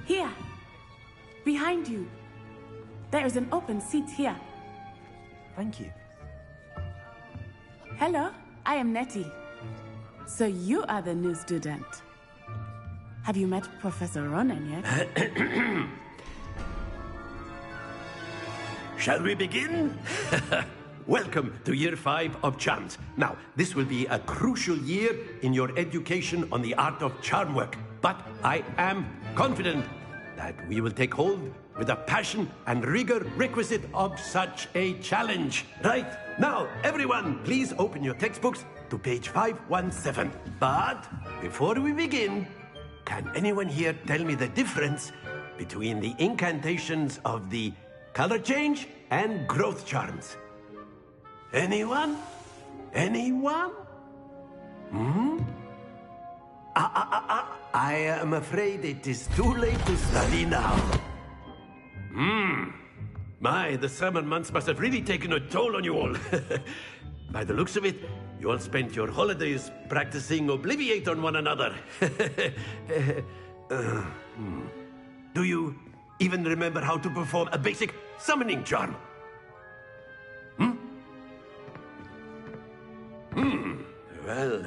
Here. Behind you. There is an open seat here. Thank you. Hello, I am Nettie. So you are the new student. Have you met Professor Ronan yet? Shall we begin? Welcome to Year 5 of Charms. Now, this will be a crucial year in your education on the art of charm work. But I am confident that we will take hold with the passion and rigor requisite of such a challenge. Right, now, everyone, please open your textbooks to page 517. But before we begin, can anyone here tell me the difference between the incantations of the color change and growth charms? Anyone? Anyone? I am afraid it is too late to study now. My, the summer months must have really taken a toll on you all. By the looks of it, you all spent your holidays practicing Obliviate on one another. Do you even remember how to perform a basic summoning charm? Well,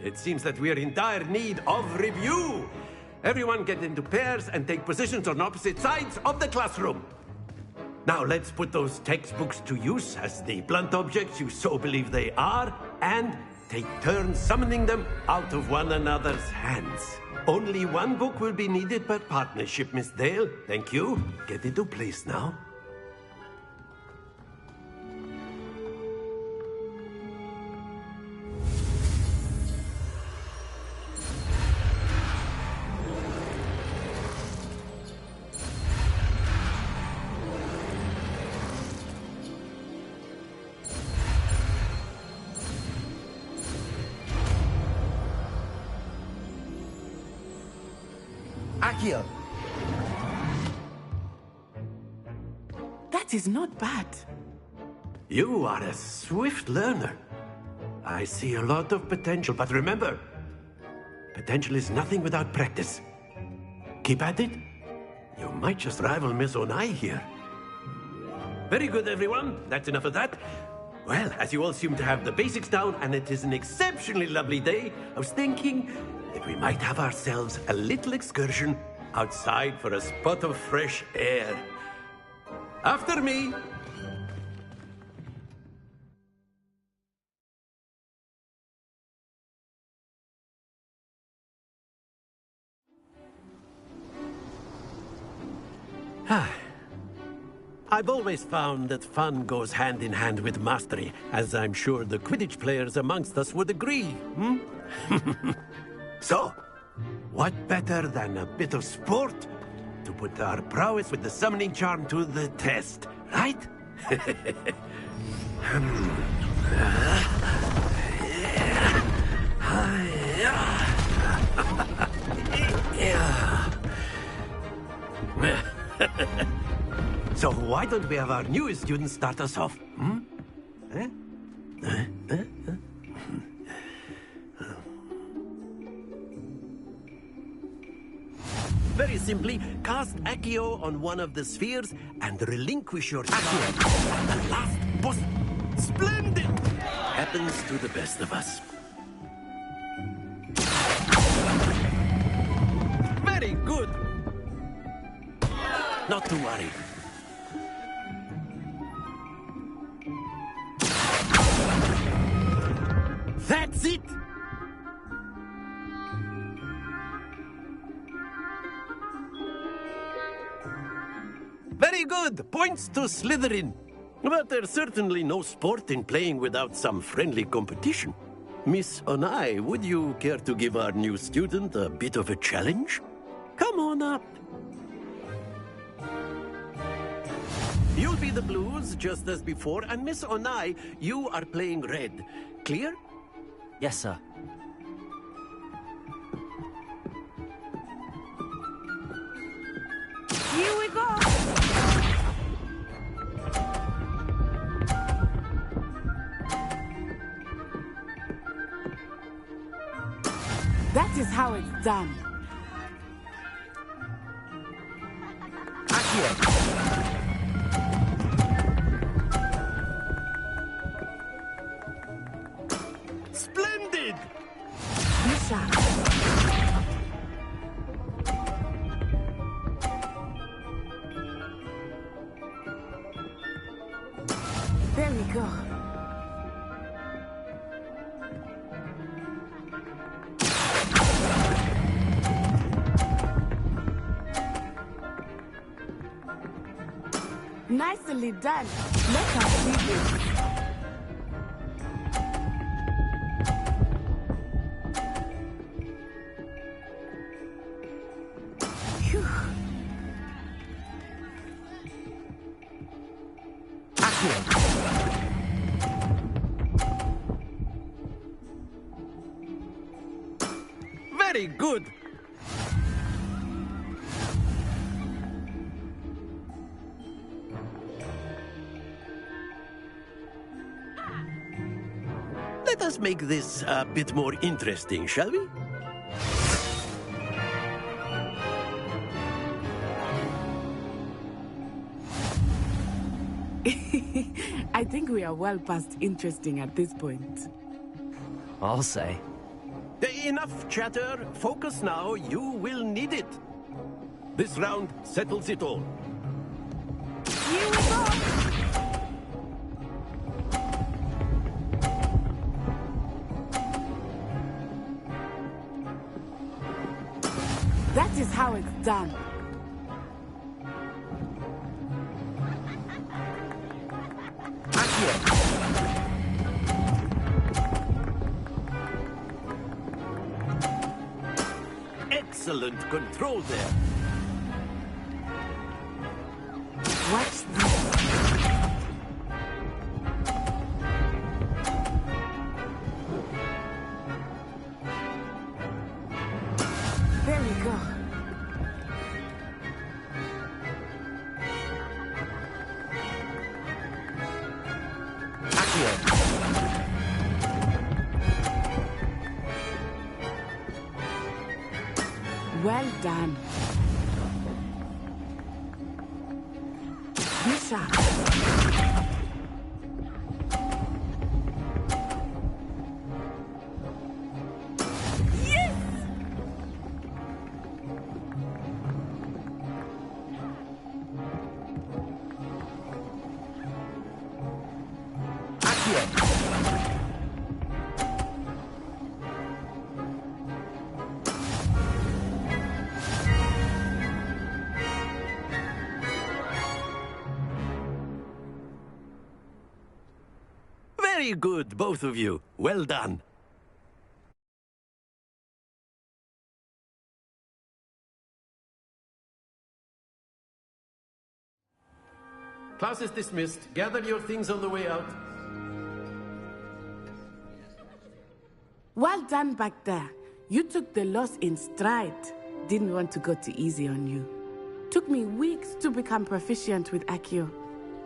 it seems that we are in dire need of review. Everyone get into pairs and take positions on opposite sides of the classroom. Now let's put those textbooks to use as the blunt objects you so believe they are, and take turns summoning them out of one another's hands. Only one book will be needed per partnership, Miss Dale. Thank you. Get into place now. Accio. That is not bad. You are a swift learner. I see a lot of potential, but remember, potential is nothing without practice. Keep at it. You might just rival Miss Onai here. Very good, everyone. That's enough of that. Well, as you all seem to have the basics down, and it is an exceptionally lovely day, I was thinking that we might have ourselves a little excursion outside for a spot of fresh air. After me. I've always found that fun goes hand in hand with mastery, as I'm sure the Quidditch players amongst us would agree. So, what better than a bit of sport to put our prowess with the summoning charm to the test, right? So why don't we have our newest student start us off? Very simply, cast Accio on one of the spheres and relinquish your Accio on the last boss. Splendid! Happens to the best of us. Very good! Not to worry. That's it! Very good! Points to Slytherin. But there's certainly no sport in playing without some friendly competition. Miss Onai, would you care to give our new student a bit of a challenge? Come on up. You'll be the blues, just as before, and Miss Onai, you are playing red. Clear? Yes, sir. Here we go! That is how it's done. Splendid! There we go. Nicely done. Let us see this. Phew. Very good. Let us make this a bit more interesting, shall we? I think we are well past interesting at this point. I'll say. Enough chatter. Focus now. You will need it. This round settles it all. Here we go! That is how it's done. Excellent control there. Watch this. There we go. Well done. Misha. Yes! Very good, both of you. Well done. Class is dismissed. Gather your things on the way out. Well done back there. You took the loss in stride. Didn't want to go too easy on you. Took me weeks to become proficient with Accio.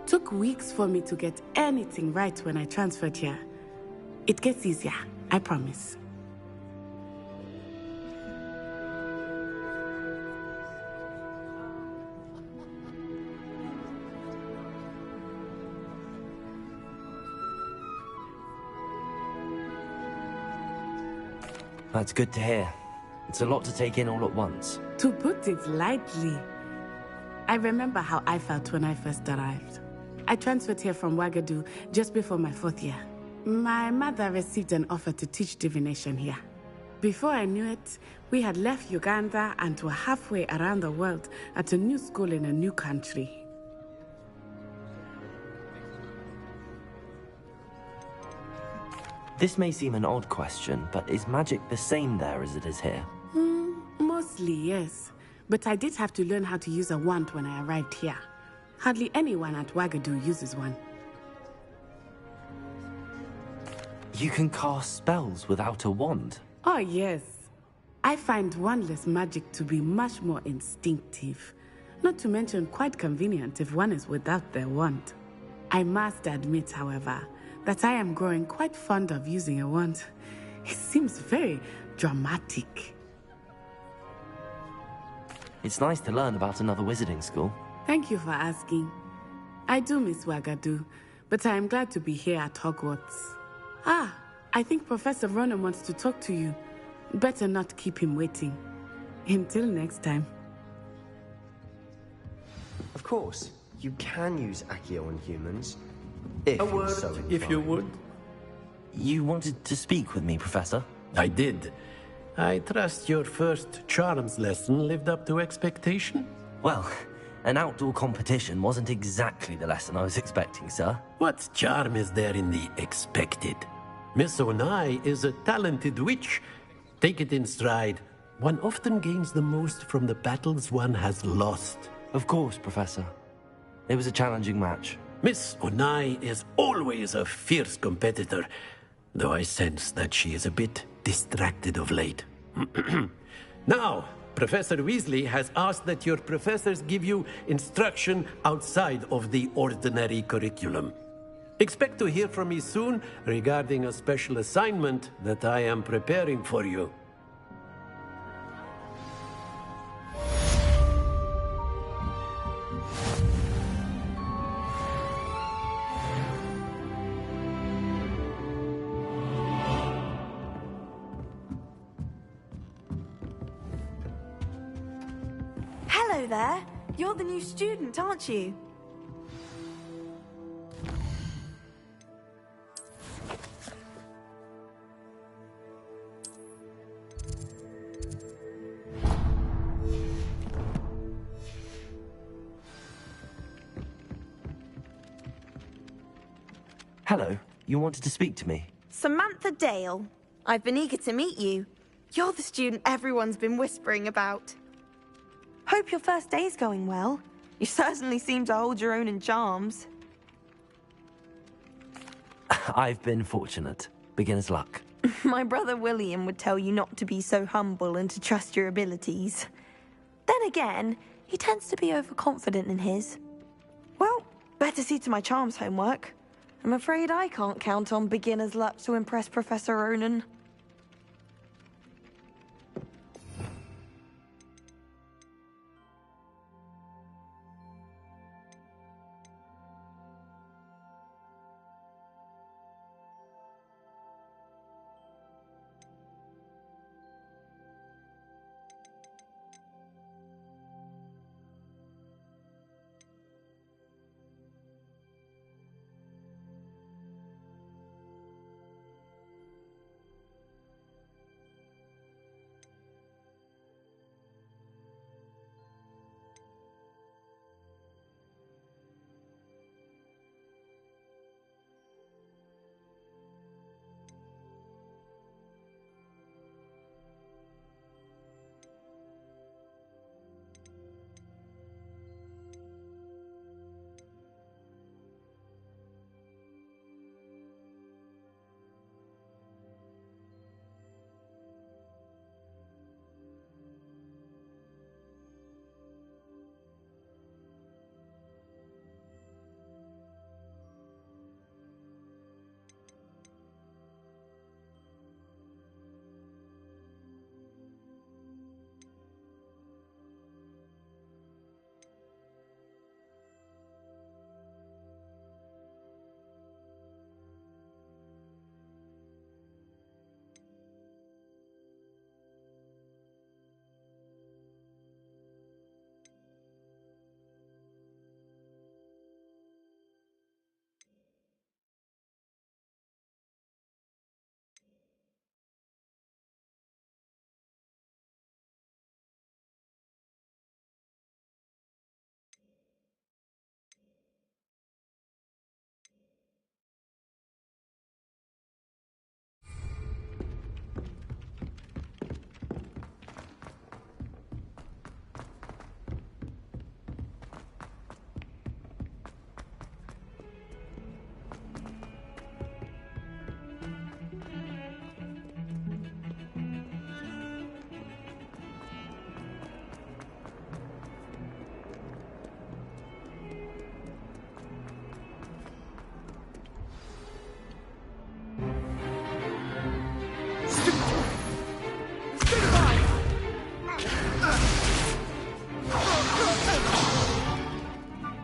Took weeks for me to get anything right when I transferred here. It gets easier, I promise. That's good to hear. It's a lot to take in all at once. To put it lightly, I remember how I felt when I first arrived. I transferred here from Ouagadougou just before my 4th year. My mother received an offer to teach divination here. Before I knew it, we had left Uganda and were halfway around the world at a new school in a new country. This may seem an odd question, but is magic the same there as it is here? Mostly, yes. But I did have to learn how to use a wand when I arrived here. Hardly anyone at Ouagadougou uses one. You can cast spells without a wand? Oh, yes. I find wandless magic to be much more instinctive. Not to mention quite convenient if one is without their wand. I must admit, however, that I am growing quite fond of using a wand. It seems very dramatic. It's nice to learn about another wizarding school. Thank you for asking. I do miss Wagadu, but I am glad to be here at Hogwarts. Ah, I think Professor Ronan wants to talk to you. Better not keep him waiting. Until next time. Of course, you can use Accio on humans. If A you're word, so if you inclined. would. You wanted to speak with me, Professor? I did. I trust your first charms lesson lived up to expectation? Well, an outdoor competition wasn't exactly the lesson I was expecting, sir. What charm is there in the expected? Miss Onai is a talented witch. Take it in stride. One often gains the most from the battles one has lost. Of course, Professor. It was a challenging match. Miss Onai is always a fierce competitor, though I sense that she is a bit distracted of late. Now, Professor Weasley has asked that your professors give you instruction outside of the ordinary curriculum. Expect to hear from me soon regarding a special assignment that I am preparing for you. Hello there. You're the new student, aren't you? Hello, you wanted to speak to me? Samantha Dale. I've been eager to meet you. You're the student everyone's been whispering about. Hope your first day's going well. You certainly seem to hold your own in charms. I've been fortunate. Beginner's luck. My brother William would tell you not to be so humble and to trust your abilities. Then again, he tends to be overconfident in his. Well, better see to my charms homework. I'm afraid I can't count on beginner's luck to impress Professor Ronan.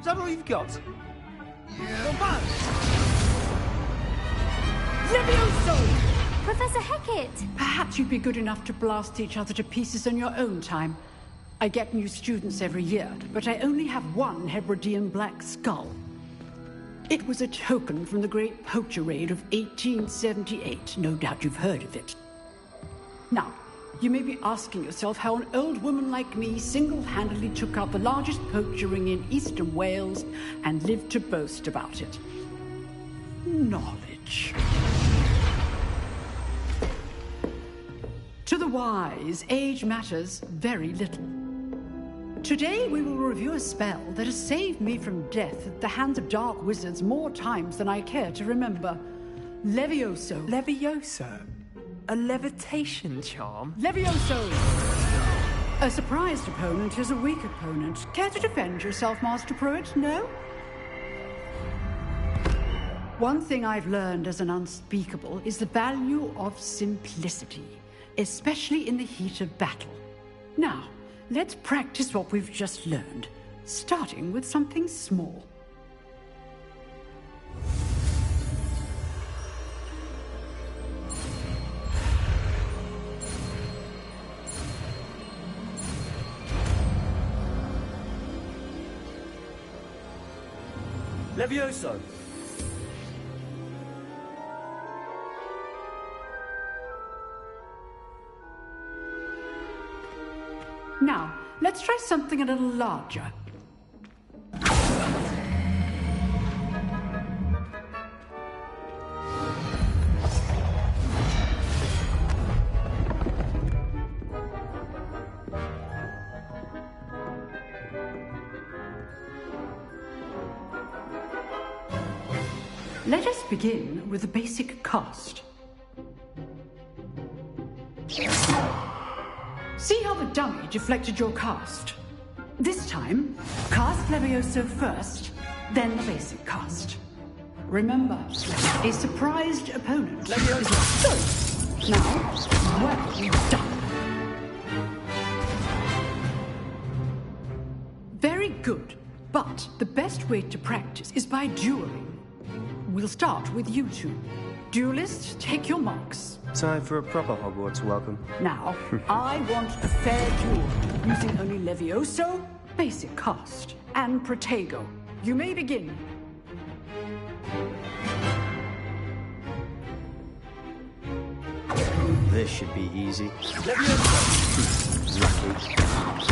that all you've got? Levioso! Professor Hecat! Perhaps you'd be good enough to blast each other to pieces in your own time. I get new students every year, but I only have one Hebridean black skull. It was a token from the Great Poacher Raid of 1878. No doubt you've heard of it. Now, you may be asking yourself how an old woman like me single-handedly took out the largest poacher ring in eastern Wales and lived to boast about it. Knowledge. To the wise, age matters very little. Today we will review a spell that has saved me from death at the hands of dark wizards more times than I care to remember. Levioso. Levioso? A levitation charm? Levioso! A surprised opponent is a weak opponent. Care to defend yourself, Master Pruitt? No? One thing I've learned as an unspeakable is the value of simplicity, especially in the heat of battle. Now, let's practice what we've just learned, starting with something small. Levioso! Now, let's try something a little larger. Let us begin with a basic cast. See how the dummy deflected your cast? This time, cast Levioso first, then the basic cast. Remember, a surprised opponent is a so. Now, well done. Very good, but the best way to practice is by dueling. We'll start with you two. Duelists, take your marks. Time for a proper Hogwarts welcome. Now, I want a fair duel, using only Levioso, basic cast, and Protego. You may begin. This should be easy. Levioso! Lucky.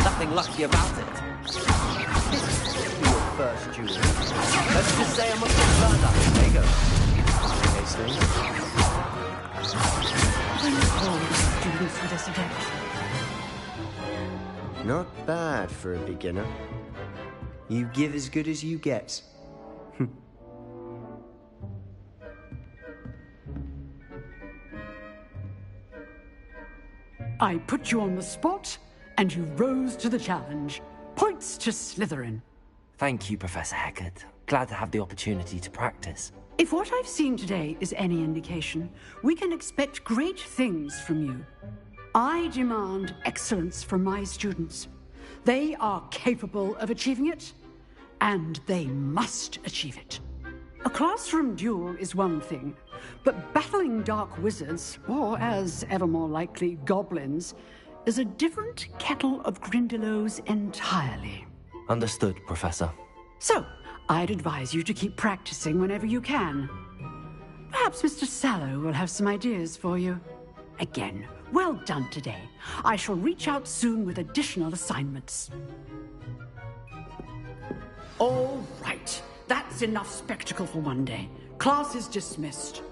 Nothing lucky about it. This is your first duel. Let's just say I must have learned that. There you go. Hastings. Students with us again. Not bad for a beginner. You give as good as you get. I put you on the spot, and you rose to the challenge. Points to Slytherin. Thank you, Professor Hecat. Glad to have the opportunity to practice. If what I've seen today is any indication, we can expect great things from you. I demand excellence from my students. They are capable of achieving it, and they must achieve it. A classroom duel is one thing, but battling dark wizards, or as ever more likely, goblins, is a different kettle of Grindylows entirely. Understood, Professor. So, I'd advise you to keep practicing whenever you can. Perhaps Mr. Sallow will have some ideas for you. Again, well done today. I shall reach out soon with additional assignments. All right. That's enough spectacle for one day. Class is dismissed.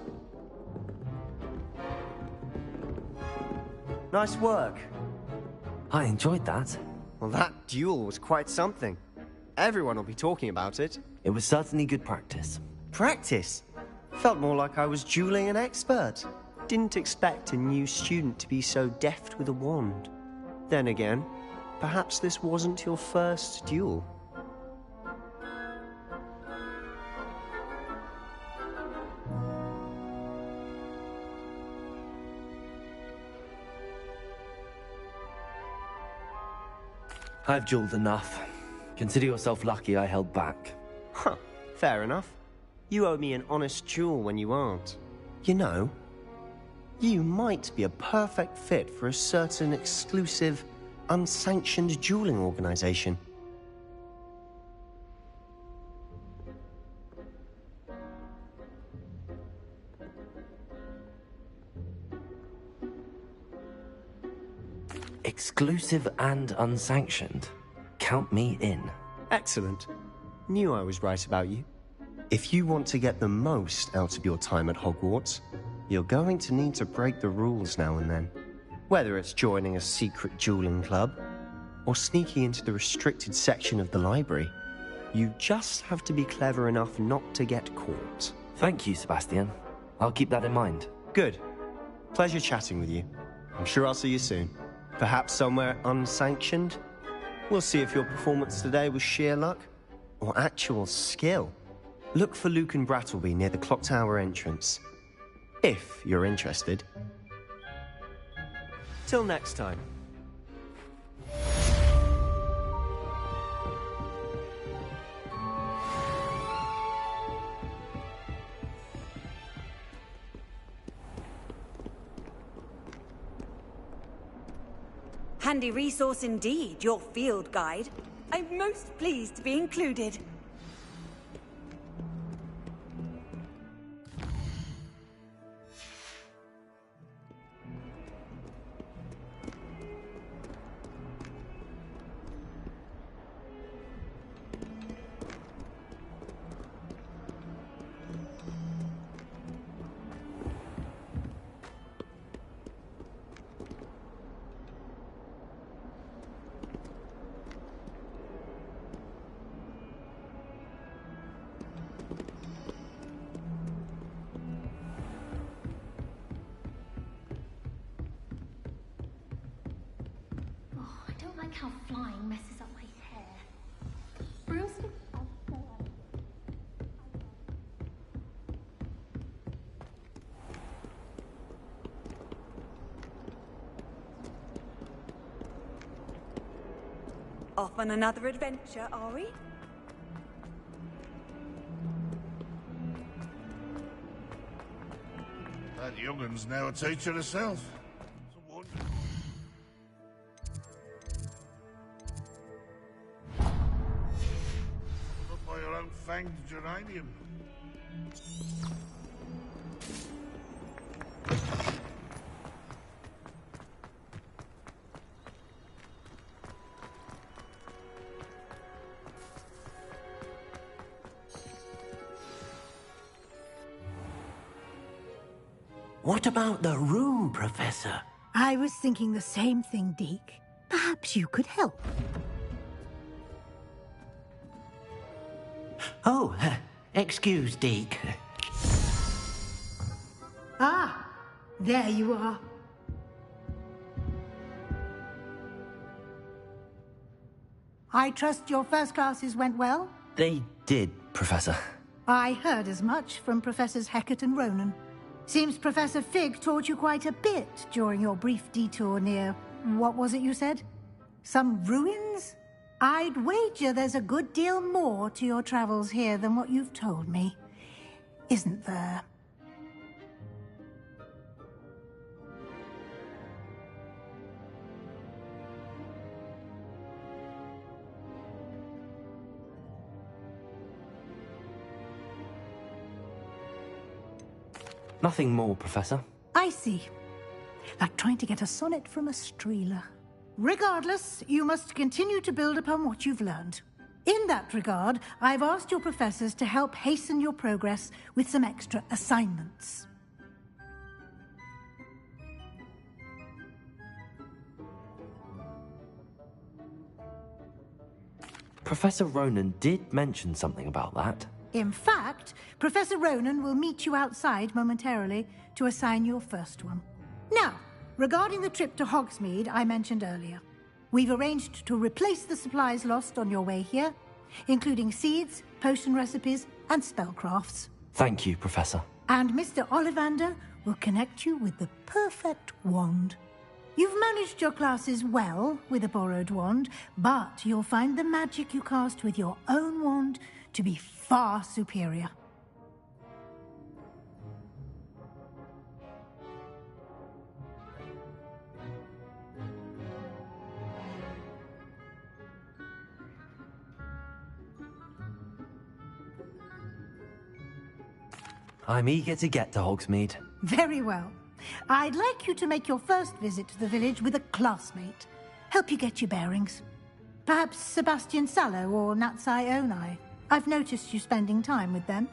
Nice work. I enjoyed that. Well, that duel was quite something. Everyone will be talking about it. It was certainly good practice. Practice? Felt more like I was dueling an expert. Didn't expect a new student to be so deft with a wand. Then again, perhaps this wasn't your first duel. I've dueled enough. Consider yourself lucky I held back. Huh, fair enough. You owe me an honest duel when you aren't. You know, you might be a perfect fit for a certain exclusive, unsanctioned dueling organization. Exclusive and unsanctioned. Count me in. Excellent. Knew I was right about you. If you want to get the most out of your time at Hogwarts, you're going to need to break the rules now and then. Whether it's joining a secret dueling club, or sneaking into the restricted section of the library, you just have to be clever enough not to get caught. Thank you, Sebastian. I'll keep that in mind. Good. Pleasure chatting with you. I'm sure I'll see you soon. Perhaps somewhere unsanctioned? We'll see if your performance today was sheer luck or actual skill. Look for Luke and Brattleby near the clock tower entrance. If you're interested. Till next time. Handy resource indeed, your field guide. I'm most pleased to be included. How flying messes up my hair. Seriously? Off on another adventure, are we? That youngun's now a teacher herself. It's a wonder. Up by your own fanged geranium. What about the room, Professor? I was thinking the same thing, Deke. Perhaps you could help. Oh, excuse, Deke. Ah, there you are. I trust your first classes went well? They did, Professor. I heard as much from Professors Hecat and Ronan. Seems Professor Fig taught you quite a bit during your brief detour near... what was it you said? Some ruins? I'd wager there's a good deal more to your travels here than what you've told me. Isn't there? Nothing more, Professor. I see. Like trying to get a sonnet from a streeler. Regardless, you must continue to build upon what you've learned. In that regard, I've asked your professors to help hasten your progress with some extra assignments. Professor Ronan did mention something about that. In fact, Professor Ronan will meet you outside momentarily to assign your first one. Now, regarding the trip to Hogsmeade I mentioned earlier, we've arranged to replace the supplies lost on your way here, including seeds, potion recipes, and spellcrafts. Thank you, Professor. And Mr. Ollivander will connect you with the perfect wand. You've managed your classes well with a borrowed wand, but you'll find the magic you cast with your own wand to be far superior. I'm eager to get to Hogsmeade. Very well. I'd like you to make your first visit to the village with a classmate. Help you get your bearings. Perhaps Sebastian Sallow or Natsai Onai. I've noticed you spending time with them.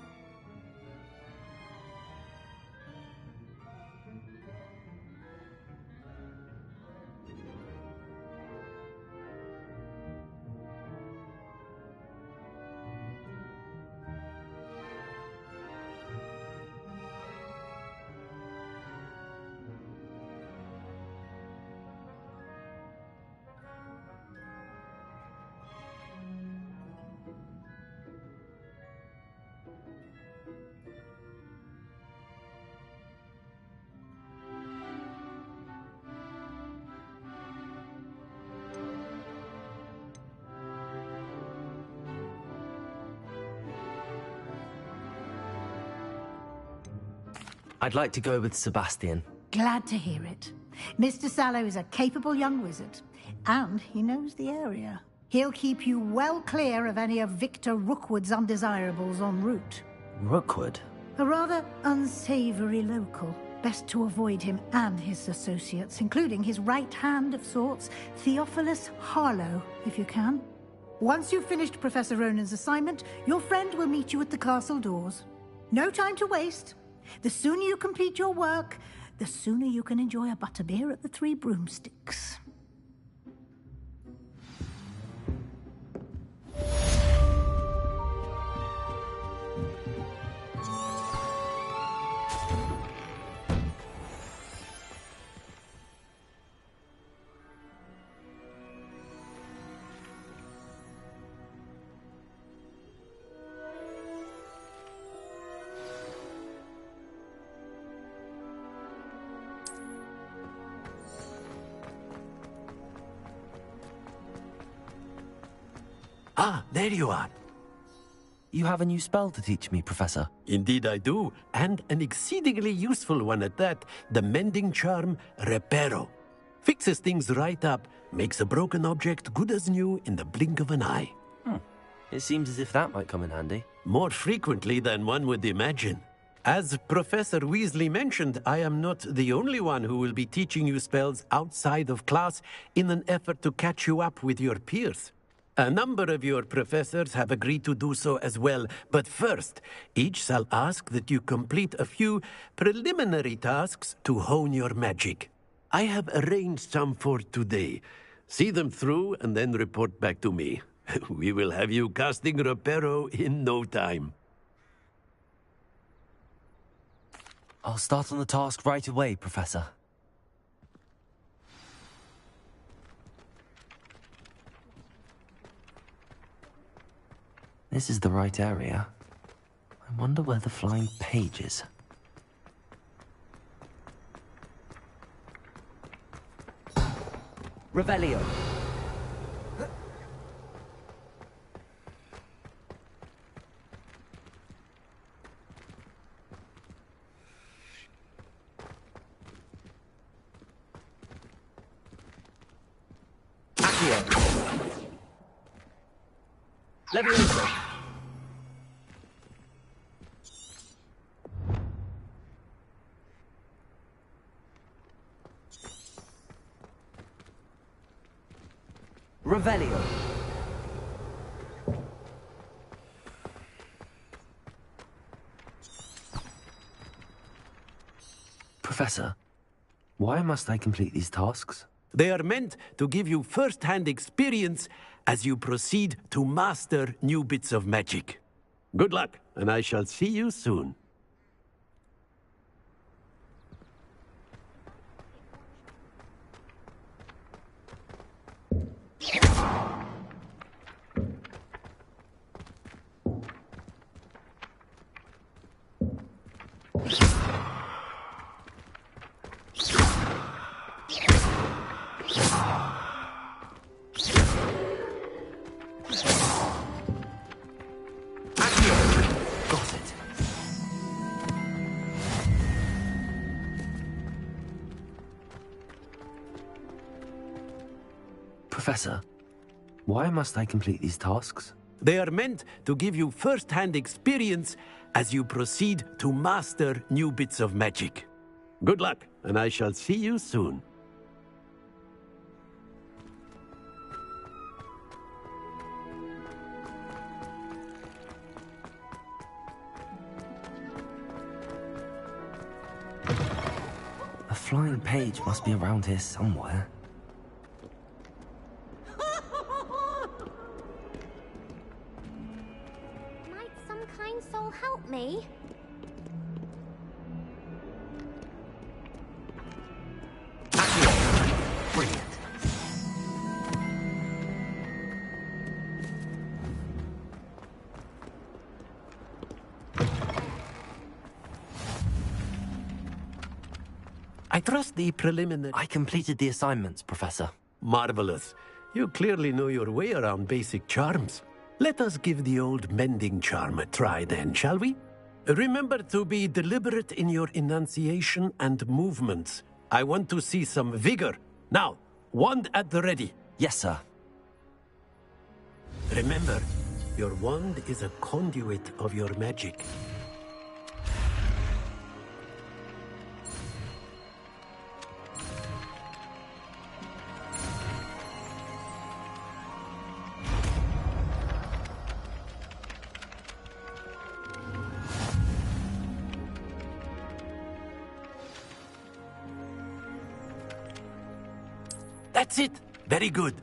I'd like to go with Sebastian. Glad to hear it. Mr. Sallow is a capable young wizard, and he knows the area. He'll keep you well clear of any of Victor Rookwood's undesirables en route. Rookwood? A rather unsavory local. Best to avoid him and his associates, including his right hand of sorts, Theophilus Harlow, if you can. Once you've finished Professor Ronan's assignment, your friend will meet you at the castle doors. No time to waste. The sooner you complete your work, the sooner you can enjoy a butterbeer at the Three Broomsticks. Ah, there you are. You have a new spell to teach me, Professor. Indeed I do, and an exceedingly useful one at that, the mending charm Reparo. Fixes things right up, makes a broken object good as new in the blink of an eye. It seems as if that might come in handy. More frequently than one would imagine. As Professor Weasley mentioned, I am not the only one who will be teaching you spells outside of class in an effort to catch you up with your peers. A number of your professors have agreed to do so as well, but first, each shall ask that you complete a few preliminary tasks to hone your magic. I have arranged some for today. See them through and then report back to me. We will have you casting Reparo in no time. I'll start on the task right away, Professor. This is the right area. I wonder where the flying page is. Revelio. Accio. Levioso. Revelio. Professor, why must I complete these tasks? They are meant to give you first-hand experience as you proceed to master new bits of magic. Good luck, and I shall see you soon. Professor, why must I complete these tasks? They are meant to give you first-hand experience as you proceed to master new bits of magic. Good luck, and I shall see you soon. A flying page must be around here somewhere. Might some kind soul help me? Brilliant. I trust the preliminary... I completed the assignments, Professor. Marvelous. You clearly know your way around basic charms. Let us give the old mending charm a try then, shall we? Remember to be deliberate in your enunciation and movements. I want to see some vigor. Now, wand at the ready. Yes, sir. Remember, your wand is a conduit of your magic. That's it. Very good.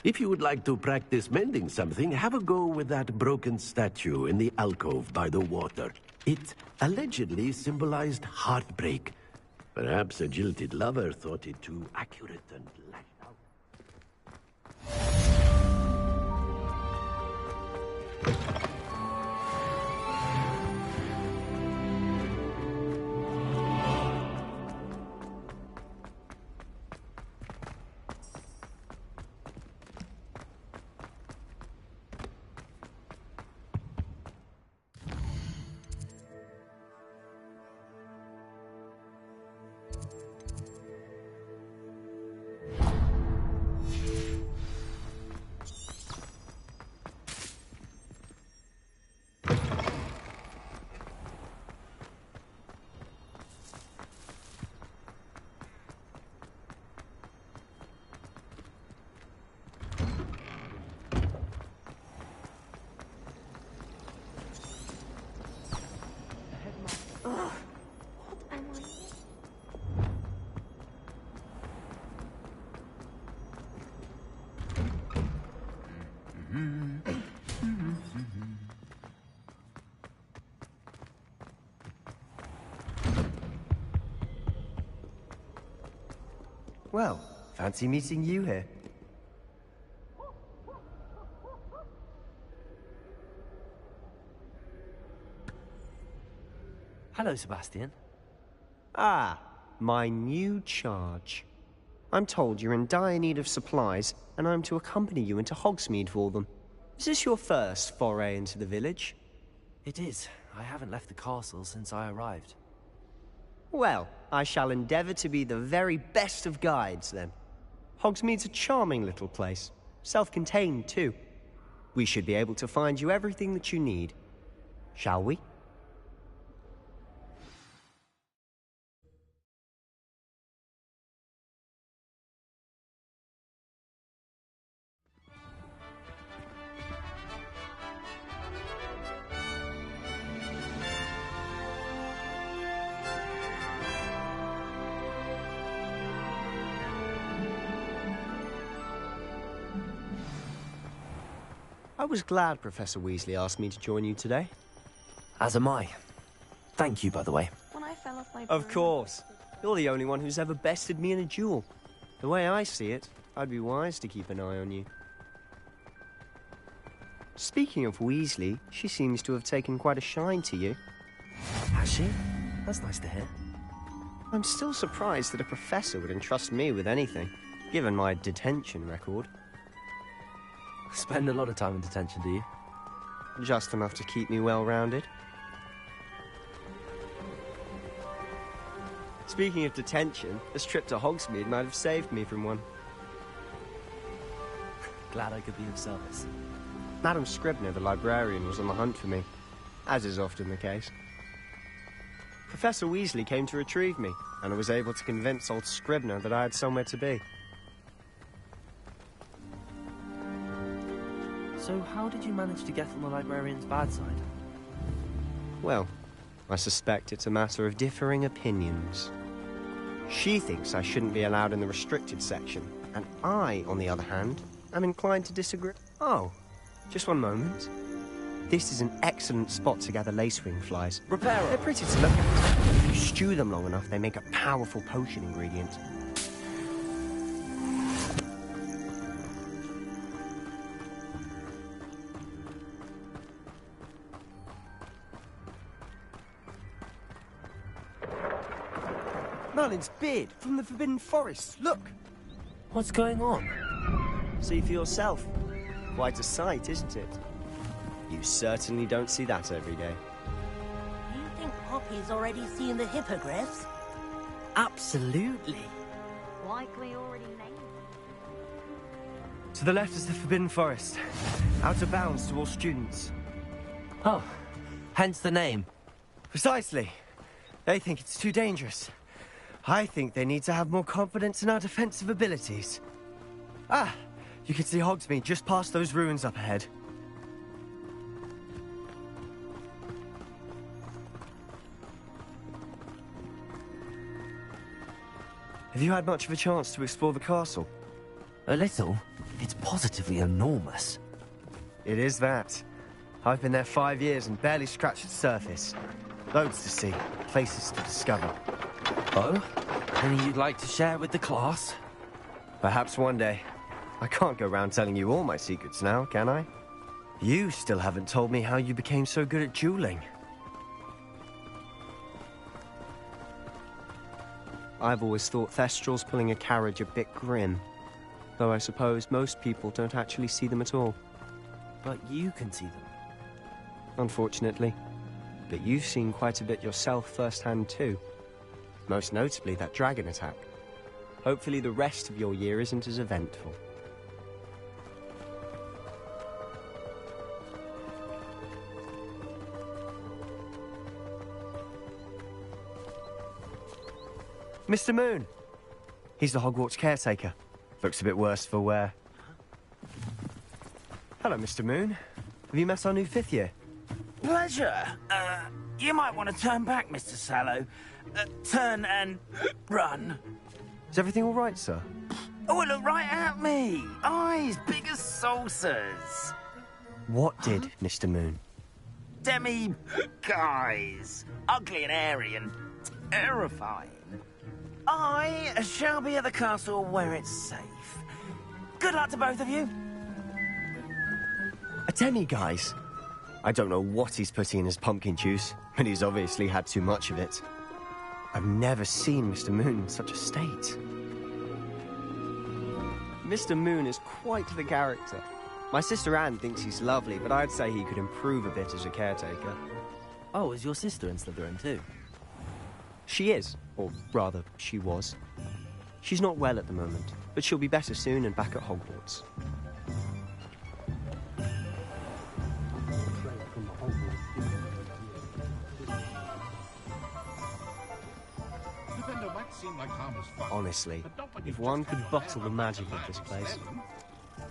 If you would like to practice mending something, have a go with that broken statue in the alcove by the water. It allegedly symbolized heartbreak. Perhaps a jilted lover thought it too accurate and lashed out. Well, fancy meeting you here. Hello, Sebastian. Ah, my new charge. I'm told you're in dire need of supplies, and I'm to accompany you into Hogsmeade for them. Is this your first foray into the village? It is. I haven't left the castle since I arrived. Well, I shall endeavour to be the very best of guides, then. Hogsmeade's a charming little place. Self-contained, too. We should be able to find you everything that you need. Shall we? I was glad Professor Weasley asked me to join you today. As am I. Thank you, by the way. When I fell off my Of course. You're the only one who's ever bested me in a duel. The way I see it, I'd be wise to keep an eye on you. Speaking of Weasley, she seems to have taken quite a shine to you. Has she? That's nice to hear. I'm still surprised that a professor would entrust me with anything, given my detention record. Spend a lot of time in detention, do you? Just enough to keep me well-rounded. Speaking of detention, this trip to Hogsmeade might have saved me from one. glad I could be of service. Madam Scribner, the librarian, was on the hunt for me, as is often the case. Professor Weasley came to retrieve me, and I was able to convince old Scribner that I had somewhere to be. So how did you manage to get on the librarian's bad side? Well, I suspect it's a matter of differing opinions. She thinks I shouldn't be allowed in the restricted section, and I, on the other hand, am inclined to disagree. Oh, just one moment. This is an excellent spot to gather lacewing flies. Reparo! They're pretty to look at. If you stew them long enough, they make a powerful potion ingredient. Merlin's beard from the Forbidden Forest. Look! What's going on? See for yourself. Quite a sight, isn't it? You certainly don't see that every day. Do you think Poppy's already seen the hippogriffs? Absolutely. Likely already named them. To the left is the Forbidden Forest. Out of bounds to all students. Oh, hence the name. Precisely. They think it's too dangerous. I think they need to have more confidence in our defensive abilities. Ah, you can see Hogsmeade just past those ruins up ahead. Have you had much of a chance to explore the castle? A little. It's positively enormous. It is that. I've been there 5 years and barely scratched the surface. Loads to see, places to discover. Oh? Any you'd like to share with the class? Perhaps one day. I can't go round telling you all my secrets now, can I? You still haven't told me how you became so good at dueling. I've always thought Thestrals pulling a carriage a bit grim. Though I suppose most people don't actually see them at all. But you can see them. Unfortunately. But you've seen quite a bit yourself firsthand too. Most notably that dragon attack. Hopefully the rest of your year isn't as eventful. Mr. Moon! He's the Hogwarts caretaker. Looks a bit worse for wear. Hello, Mr. Moon. Have you met our new 5th year? Pleasure. You might want to turn back, Mr. Sallow. Turn and run. Is everything all right, sir? Oh, look right at me. Eyes big as saucers. What did, Mr. Moon? Guys. Ugly and airy and terrifying. I shall be at the castle where it's safe. Good luck to both of you. A demi-guise? I don't know what he's putting in his pumpkin juice, but he's obviously had too much of it. I've never seen Mr. Moon in such a state. Mr. Moon is quite the character. My sister Anne thinks he's lovely, but I'd say he could improve a bit as a caretaker. Oh, is your sister in Slytherin too? She is, or rather, she was. She's not well at the moment, but she'll be better soon and back at Hogwarts. Honestly, if one could bottle the magic of this place.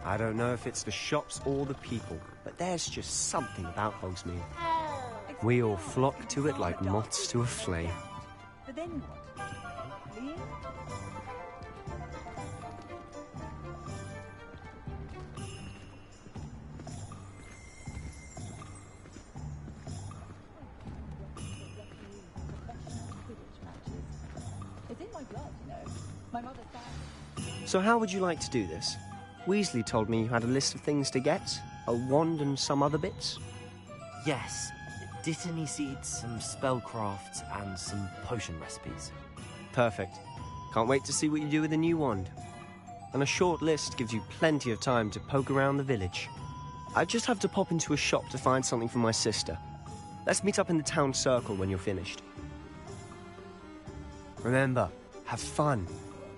I don't know if it's the shops or the people, but there's just something about Hogsmeade. We all flock to it like moths to a flame. But then what? Leave? It's in my blood, you know. My mother's died. So how would you like to do this? Weasley told me you had a list of things to get, a wand and some other bits. Yes. Dittany seeds, some spellcrafts, and some potion recipes. Perfect. Can't wait to see what you do with the new wand. And a short list gives you plenty of time to poke around the village. I just have to pop into a shop to find something for my sister. Let's meet up in the town circle when you're finished. Remember, have fun.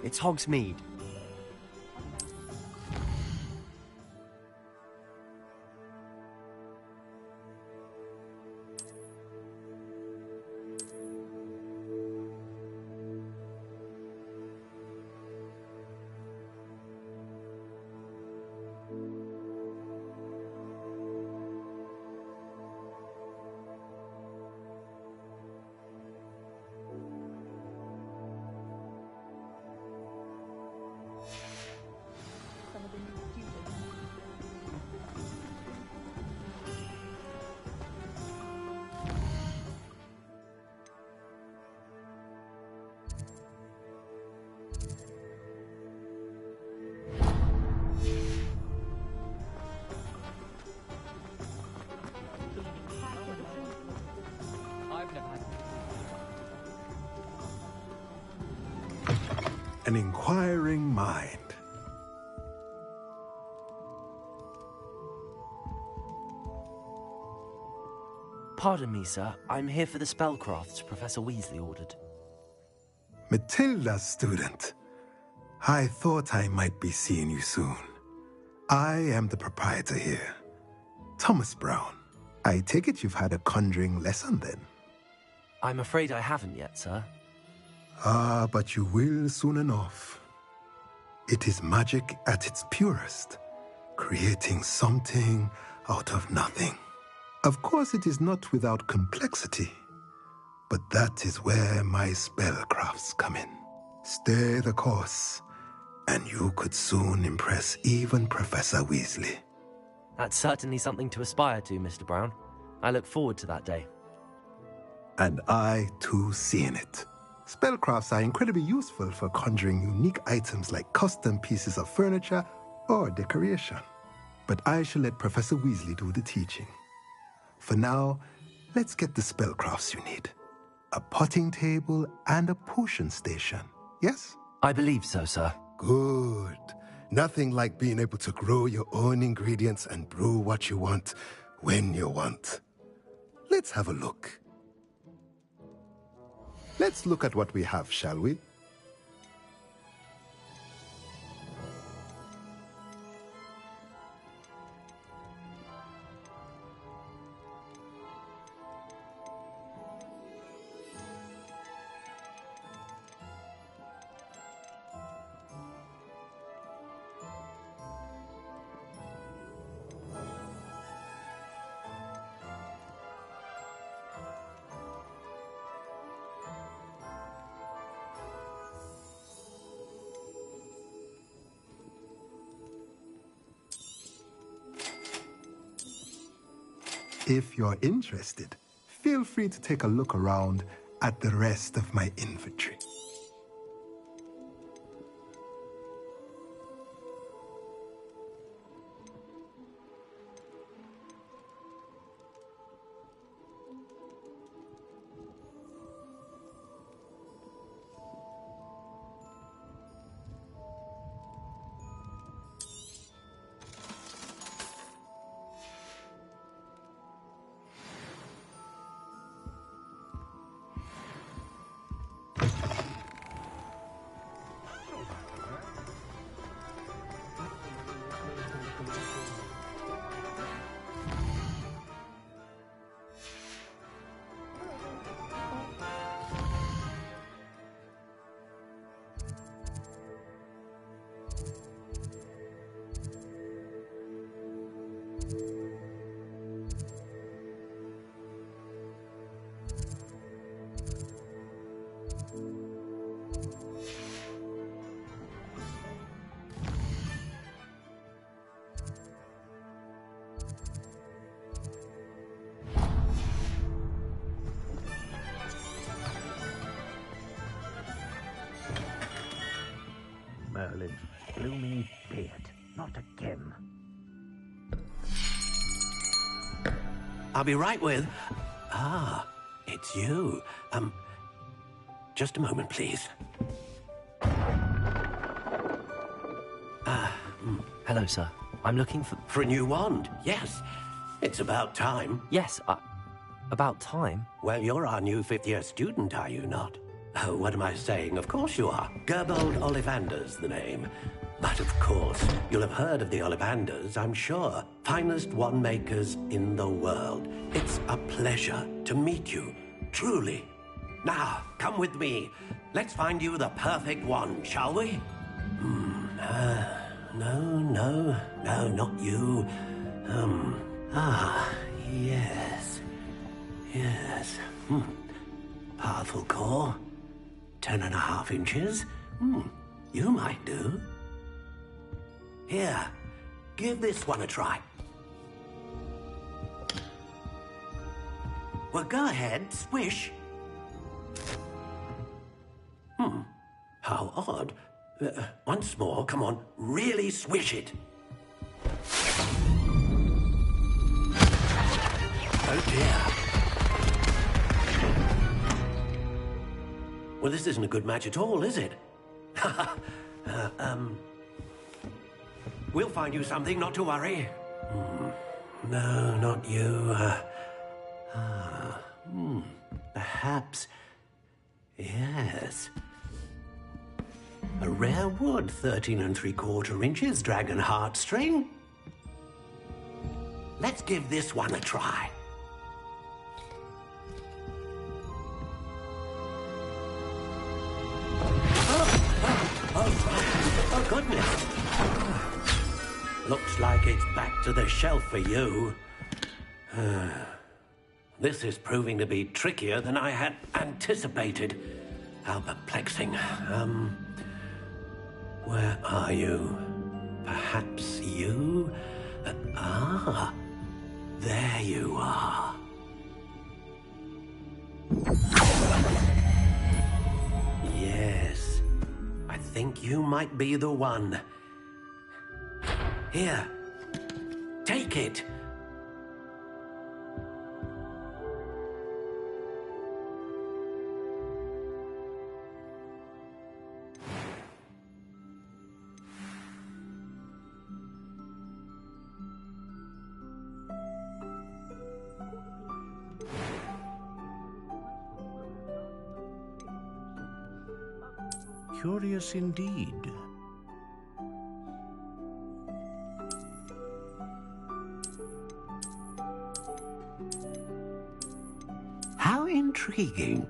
It's Hogsmeade. an inquiring mind. Pardon me, sir. I'm here for the spellcrafts Professor Weasley ordered. Matilda's student. I thought I might be seeing you soon. I am the proprietor here, Thomas Brown. I take it you've had a conjuring lesson then? I'm afraid I haven't yet, sir. Ah, but you will soon enough. It is magic at its purest, creating something out of nothing. Of course, it is not without complexity, but that is where my spellcrafts come in. Stay the course, and you could soon impress even Professor Weasley. That's certainly something to aspire to, Mr. Brown. I look forward to that day. And I, too, seeing it. Spellcrafts are incredibly useful for conjuring unique items like custom pieces of furniture or decoration. But I shall let Professor Weasley do the teaching. For now, let's get the spellcrafts you need. A potting table and a potion station, yes? I believe so, sir. Good. Nothing like being able to grow your own ingredients and brew what you want when you want. Let's have a look. Let's look at what we have, shall we? If you're interested, feel free to take a look around at the rest of my inventory. Merlin's blooming beard. Not again. I'll be right with... Ah, it's you. Just a moment, please. Hello, sir. I'm looking for... For a new wand, yes. It's about time. Yes, about time? Well, you're our new fifth-year student, are you not? Oh, what am I saying? Of course you are. Gerbold Ollivander's the name. But of course, you'll have heard of the Ollivanders, I'm sure. Finest wand makers in the world. It's a pleasure to meet you, truly. Now, come with me. Let's find you the perfect wand, shall we? No, not you. Yes. Powerful core. 10.5 inches. You might do. Here, give this one a try. Well, go ahead, swish. How odd. Once more, come on, really swish it. Oh dear. Well, this isn't a good match at all, is it? We'll find you something, not to worry. No, not you. Perhaps... Yes. A rare wood, 13 3/4 inches, dragon heartstring. Let's give this one a try. Oh, goodness. Looks like it's back to the shelf for you. This is proving to be trickier than I had anticipated. How perplexing. Where are you? Perhaps you? There you are. Yes, I think you might be the one. Here, take it. Curious indeed. How intriguing.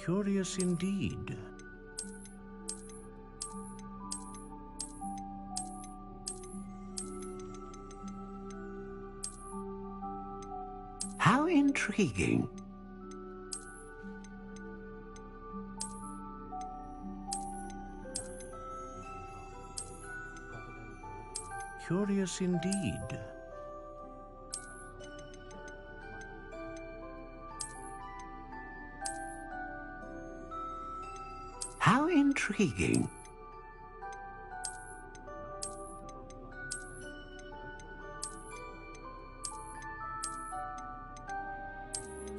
Curious indeed. How intriguing. Curious indeed. How intriguing.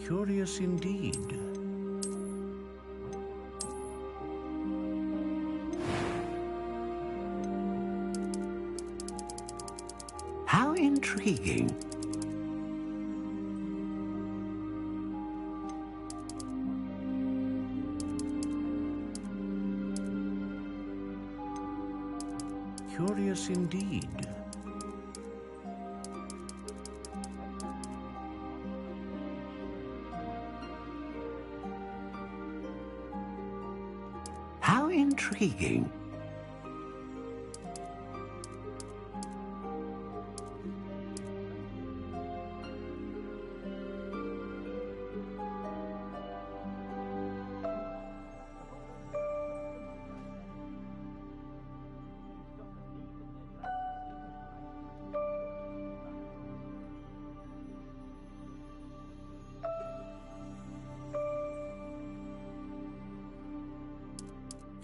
Curious indeed. How intriguing. Curious indeed. How intriguing.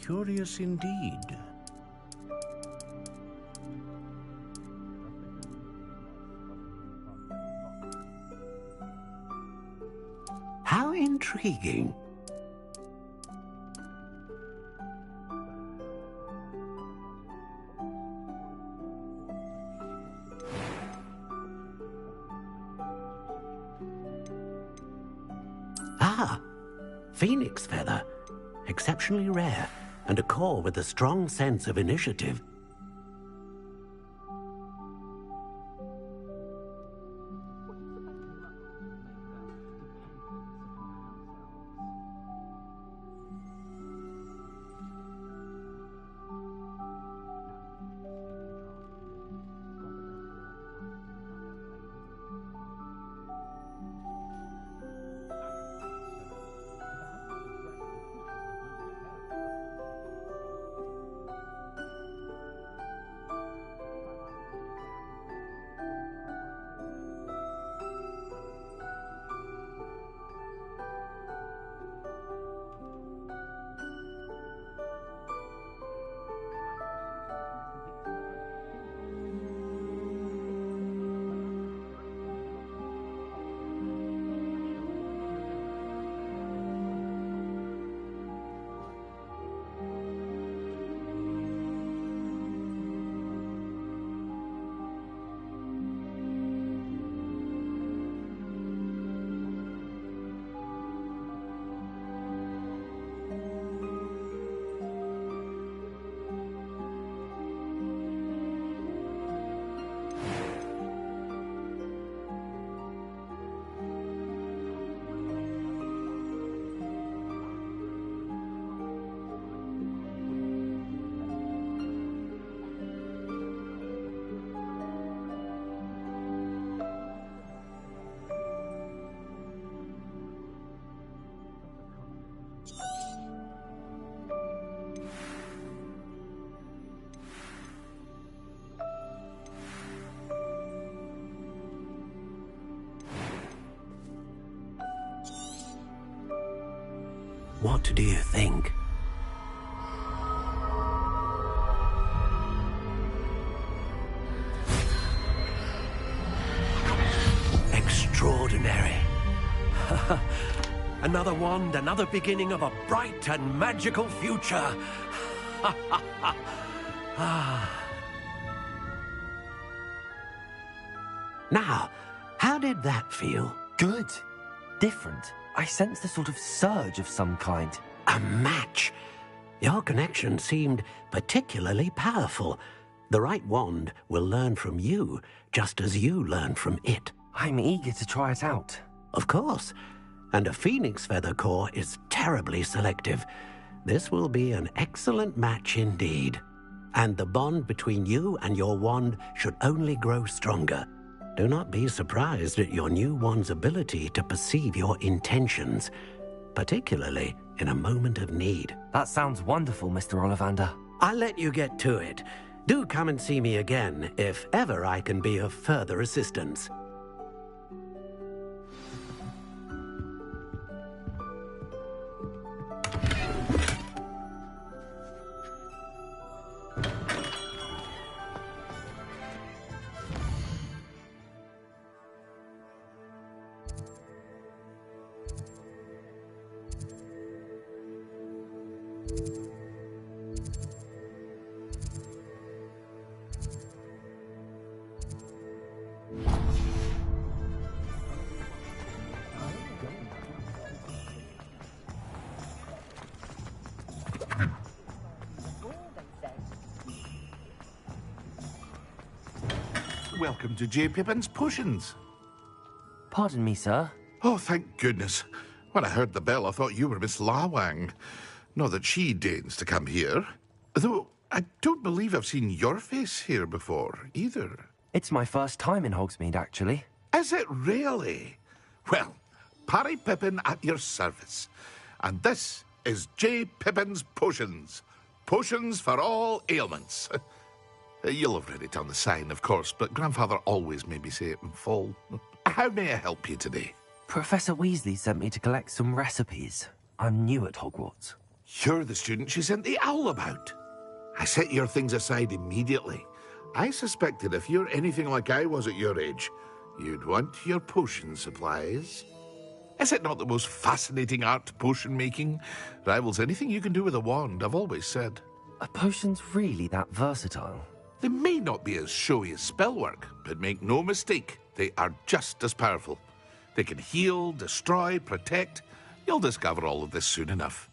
Curious indeed. How intriguing. Ah, phoenix feather. Exceptionally rare, and a core with a strong sense of initiative. What do you think? Extraordinary. Another wand, another beginning of a bright and magical future. Now, how did that feel? Good. Different. I sensed a sort of surge of some kind. A match. Your connection seemed particularly powerful. The right wand will learn from you, just as you learn from it. I'm eager to try it out. Of course. And a phoenix feather core is terribly selective. This will be an excellent match indeed. And the bond between you and your wand should only grow stronger. Do not be surprised at your new wand's ability to perceive your intentions, particularly in a moment of need. That sounds wonderful, Mr. Ollivander. I'll let you get to it. Do come and see me again if ever I can be of further assistance. Welcome to J. Pippin's Potions. Pardon me, sir. Oh, thank goodness. When I heard the bell, I thought you were Miss Lawang. Not that she deigns to come here. Though, I don't believe I've seen your face here before, either. It's my first time in Hogsmeade, actually. Is it really? Well, Parry Pippin at your service. And this is J. Pippin's Potions. Potions for all ailments. You'll have read it on the sign, of course, but Grandfather always made me say it in full. How may I help you today? Professor Weasley sent me to collect some recipes. I'm new at Hogwarts. You're the student she sent the owl about. I set your things aside immediately. I suspected if you're anything like I was at your age, you'd want your potion supplies. Is it not the most fascinating art, potion making? Rivals anything you can do with a wand, I've always said. Are potions really that versatile? They may not be as showy as spellwork, but make no mistake, they are just as powerful. They can heal, destroy, protect. You'll discover all of this soon enough.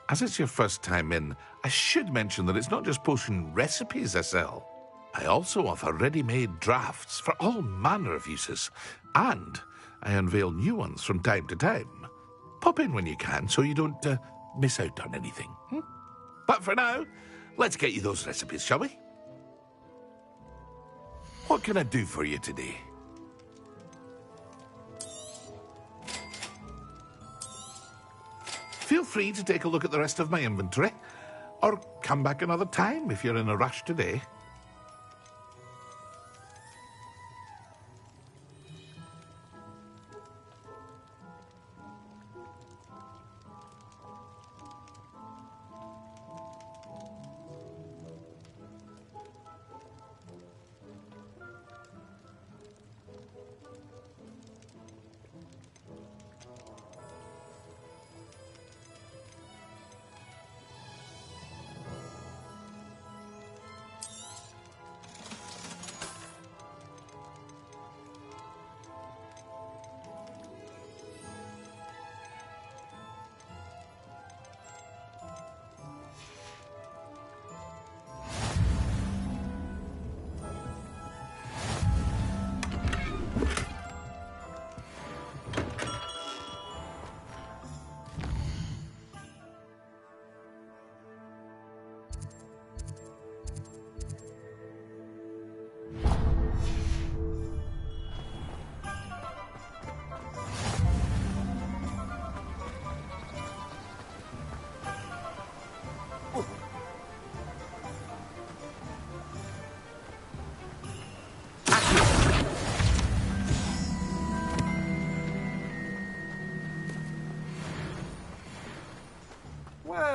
As it's your first time in, I should mention that it's not just potion recipes I sell. I also offer ready-made drafts for all manner of uses, and I unveil new ones from time to time. Pop in when you can so you don't miss out on anything. But for now, let's get you those recipes, shall we? What can I do for you today? Feel free to take a look at the rest of my inventory, or come back another time if you're in a rush today.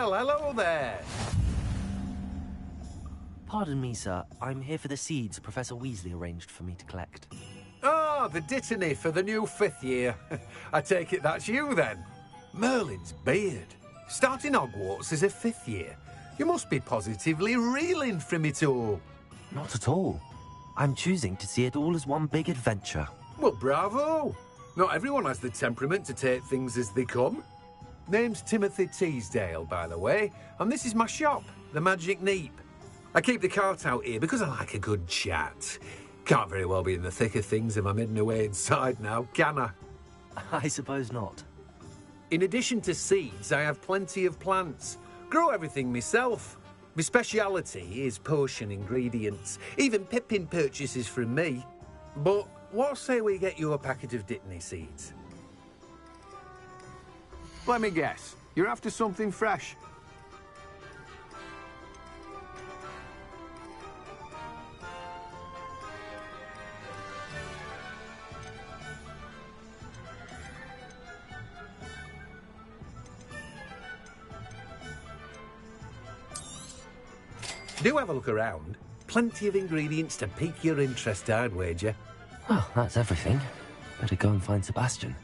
Well, hello there. Pardon me, sir. I'm here for the seeds Professor Weasley arranged for me to collect. Ah, the dittany for the new 5th year. I take it that's you, then. Merlin's beard. Starting Hogwarts as a 5th year. You must be positively reeling from it all. Not at all. I'm choosing to see it all as one big adventure. Well, bravo. Not everyone has the temperament to take things as they come. Name's Timothy Teasdale, by the way, and this is my shop, the Magic Neep. I keep the cart out here because I like a good chat. Can't very well be in the thick of things if I'm hidden away inside now, can I? I suppose not. In addition to seeds, I have plenty of plants. Grow everything myself. My speciality is potion ingredients. Even Pippin purchases from me. But what say we get you a packet of dittany seeds? Let me guess. You're after something fresh. Do have a look around. Plenty of ingredients to pique your interest, I'd wager. Well, that's everything. Better go and find Sebastian.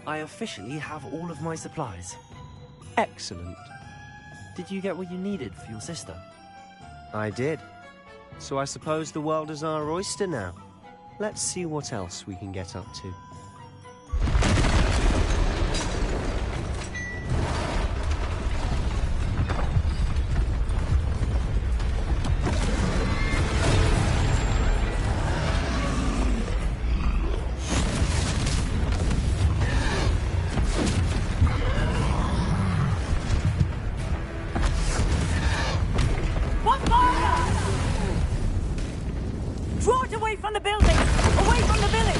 I officially have all of my supplies. Excellent. Did you get what you needed for your sister? I did. So I suppose the world is our oyster now. Let's see what else we can get up to. Draw it away from the building! Away from the village!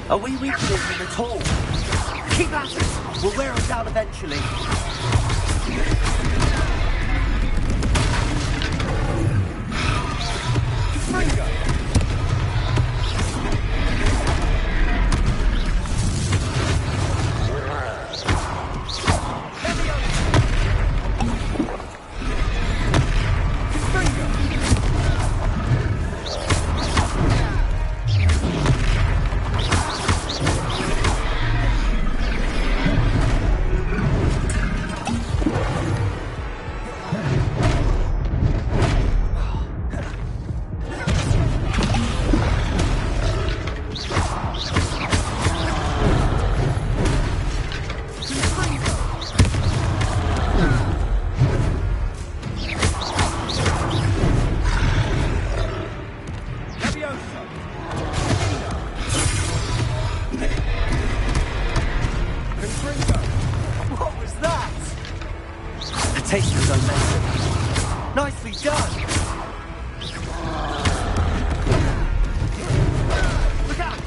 Are we reaching them at all? Keep at it! We'll wear them down eventually. What was that? The taste was amazing. Nicely done. Look out!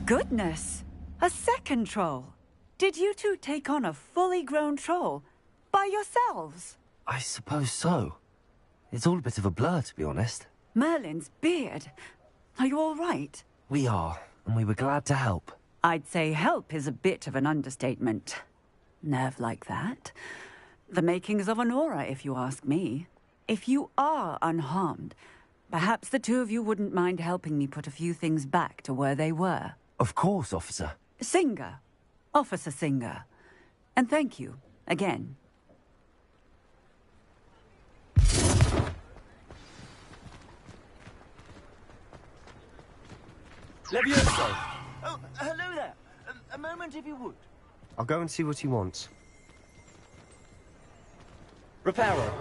goodness! A second troll! Did you two take on a fully grown troll? By yourselves? I suppose so. It's all a bit of a blur, to be honest. Merlin's beard. Are you all right? We are, and we were glad to help. I'd say help is a bit of an understatement. Nerve like that. The makings of an aura, if you ask me. If you are unharmed, perhaps the two of you wouldn't mind helping me put a few things back to where they were. Of course, officer. Singer. Officer Singer. And thank you, again. Levioso! Oh, hello there. A moment, if you would. I'll go and see what he wants. Reparo.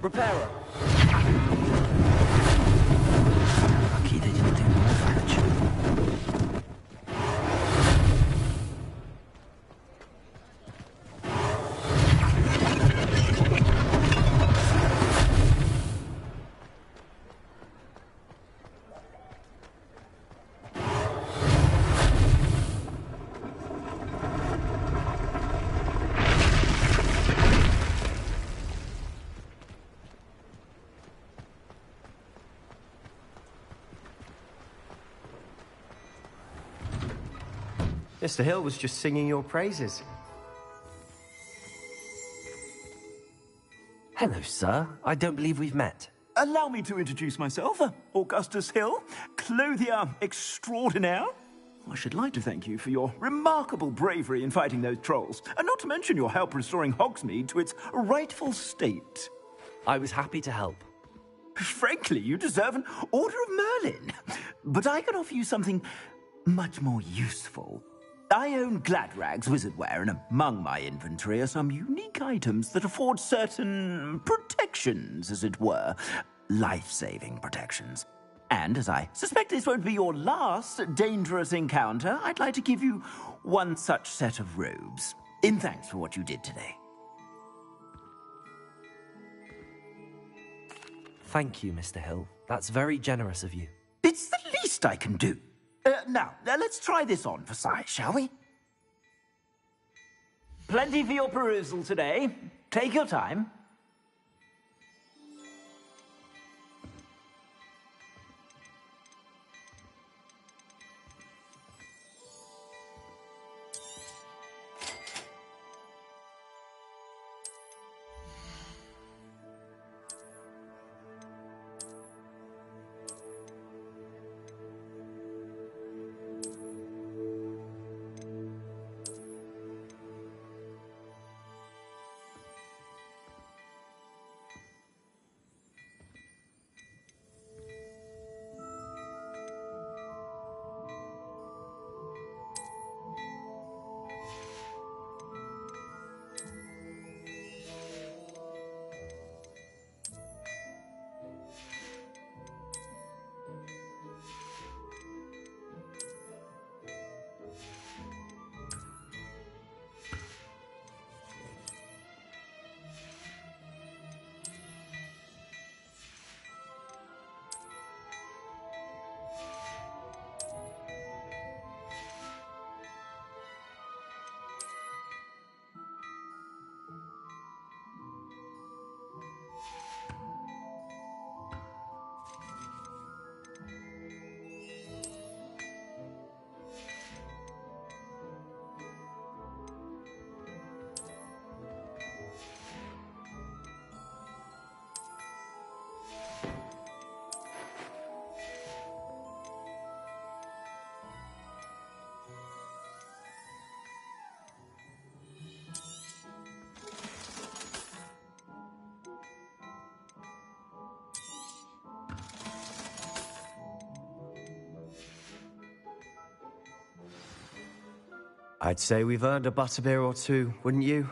Reparo. Lucky they didn't do more damage. Mr. Hill was just singing your praises. Hello, sir. I don't believe we've met. Allow me to introduce myself, Augustus Hill, clothier extraordinaire. I should like to thank you for your remarkable bravery in fighting those trolls, and not to mention your help restoring Hogsmeade to its rightful state. I was happy to help. Frankly, you deserve an Order of Merlin. But I can offer you something much more useful. I own Gladrag's wizardware, and among my inventory are some unique items that afford certain protections, as it were. Life-saving protections. And as I suspect this won't be your last dangerous encounter, I'd like to give you one such set of robes, in thanks for what you did today. Thank you, Mr. Hill. That's very generous of you. It's the least I can do. Now, let's try this on for size, shall we? Plenty for your perusal today. Take your time. I'd say we've earned a butterbeer or two, wouldn't you?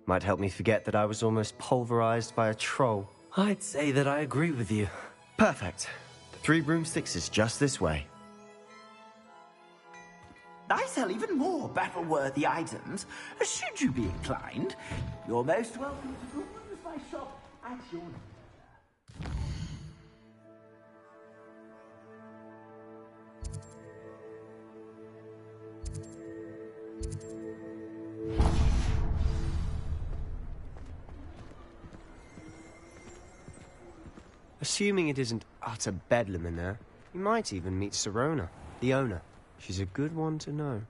Might help me forget that I was almost pulverized by a troll. I'd say that I agree with you. Perfect. The 3 broomsticks is just this way. I sell even more battle-worthy items. Should you be inclined, you're most welcome to peruse my shop at your leisure. Assuming it isn't utter bedlam in there, you might even meet Sirona, the owner. She's a good one to know.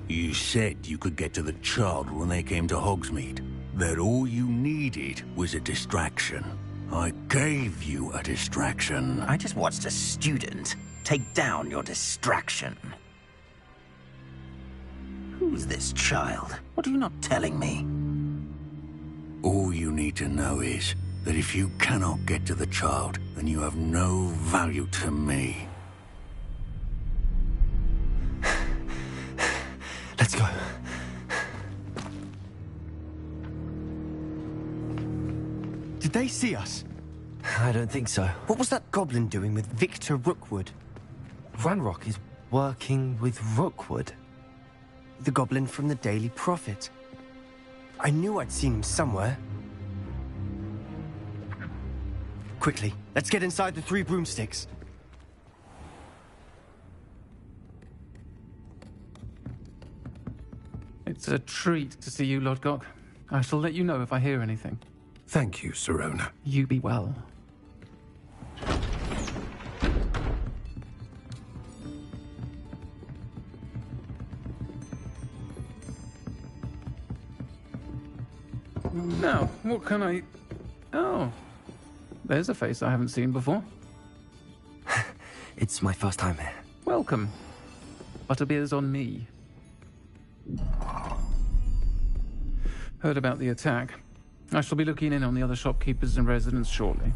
You said you could get to the child when they came to Hogsmeade. That all you needed was a distraction. I gave you a distraction. I just watched a student take down your distraction. Who's this child? What are you not telling me? All you need to know is that if you cannot get to the child, then you have no value to me. Let's go. Did they see us? I don't think so. What was that goblin doing with Victor Rookwood? Ranrock is working with Rookwood. The goblin from the Daily Prophet. I knew I'd seen him somewhere. Quickly, let's get inside the 3 broomsticks. It's a treat to see you, Lodgok. I shall let you know if I hear anything. Thank you, Sirona. You be well. Now, what can I... Oh, there's a face I haven't seen before. It's my first time here. Welcome. Butterbeer's on me. Heard about the attack. I shall be looking in on the other shopkeepers and residents shortly.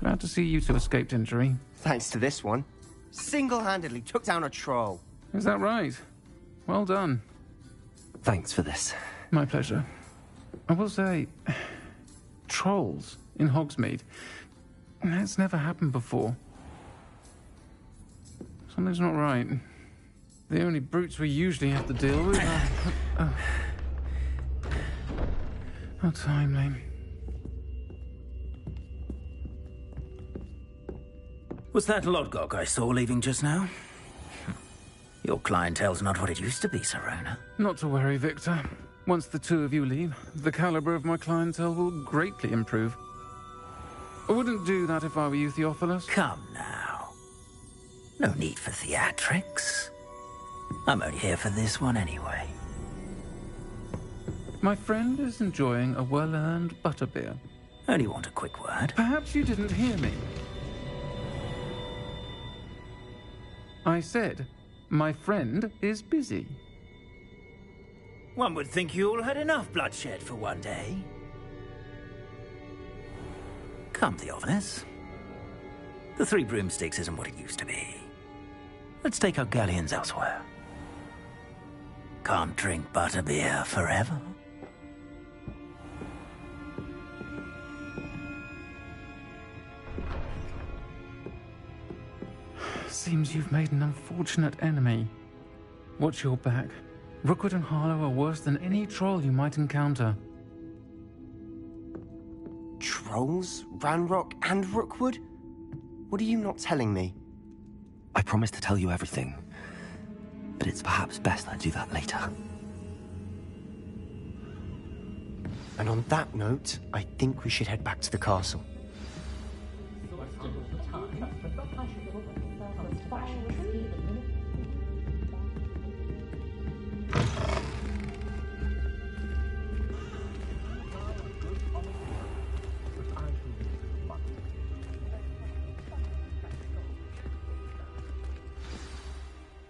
Glad to see you two escaped injury. Thanks to this one. Single-handedly took down a troll. Is that right? Well done. Thanks for this. My pleasure. I will say, trolls in Hogsmeade. That's never happened before. Something's not right. The only brutes we usually have to deal with are... How timely. Was that Lodgok I saw leaving just now? Your clientele's not what it used to be, Sirona. Not to worry, Victor. Once the 2 of you leave, the caliber of my clientele will greatly improve. I wouldn't do that if I were you, Theophilus. Come now. No need for theatrics. I'm only here for this one anyway. My friend is enjoying a well-earned butterbeer. Only want a quick word. Perhaps you didn't hear me. I said, my friend is busy. One would think you all had enough bloodshed for one day. Come, Theophilus. The 3 broomsticks isn't what it used to be. Let's take our galleons elsewhere. Can't drink butterbeer forever. Seems you've made an unfortunate enemy. Watch your back. Rookwood and Harlow are worse than any troll you might encounter. Trolls? Ranrock and Rookwood? What are you not telling me? I promise to tell you everything, but it's perhaps best I do that later. And on that note, I think we should head back to the castle.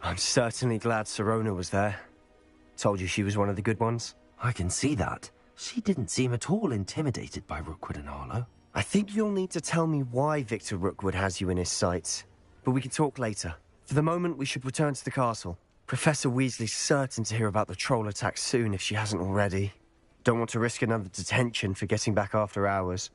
I'm certainly glad Sirona was there. Told you she was one of the good ones. I can see that. She didn't seem at all intimidated by Rookwood and Harlow. I think you'll need to tell me why Victor Rookwood has you in his sights. But we can talk later. For the moment, we should return to the castle. Professor Weasley's certain to hear about the troll attack soon if she hasn't already. Don't want to risk another detention for getting back after hours.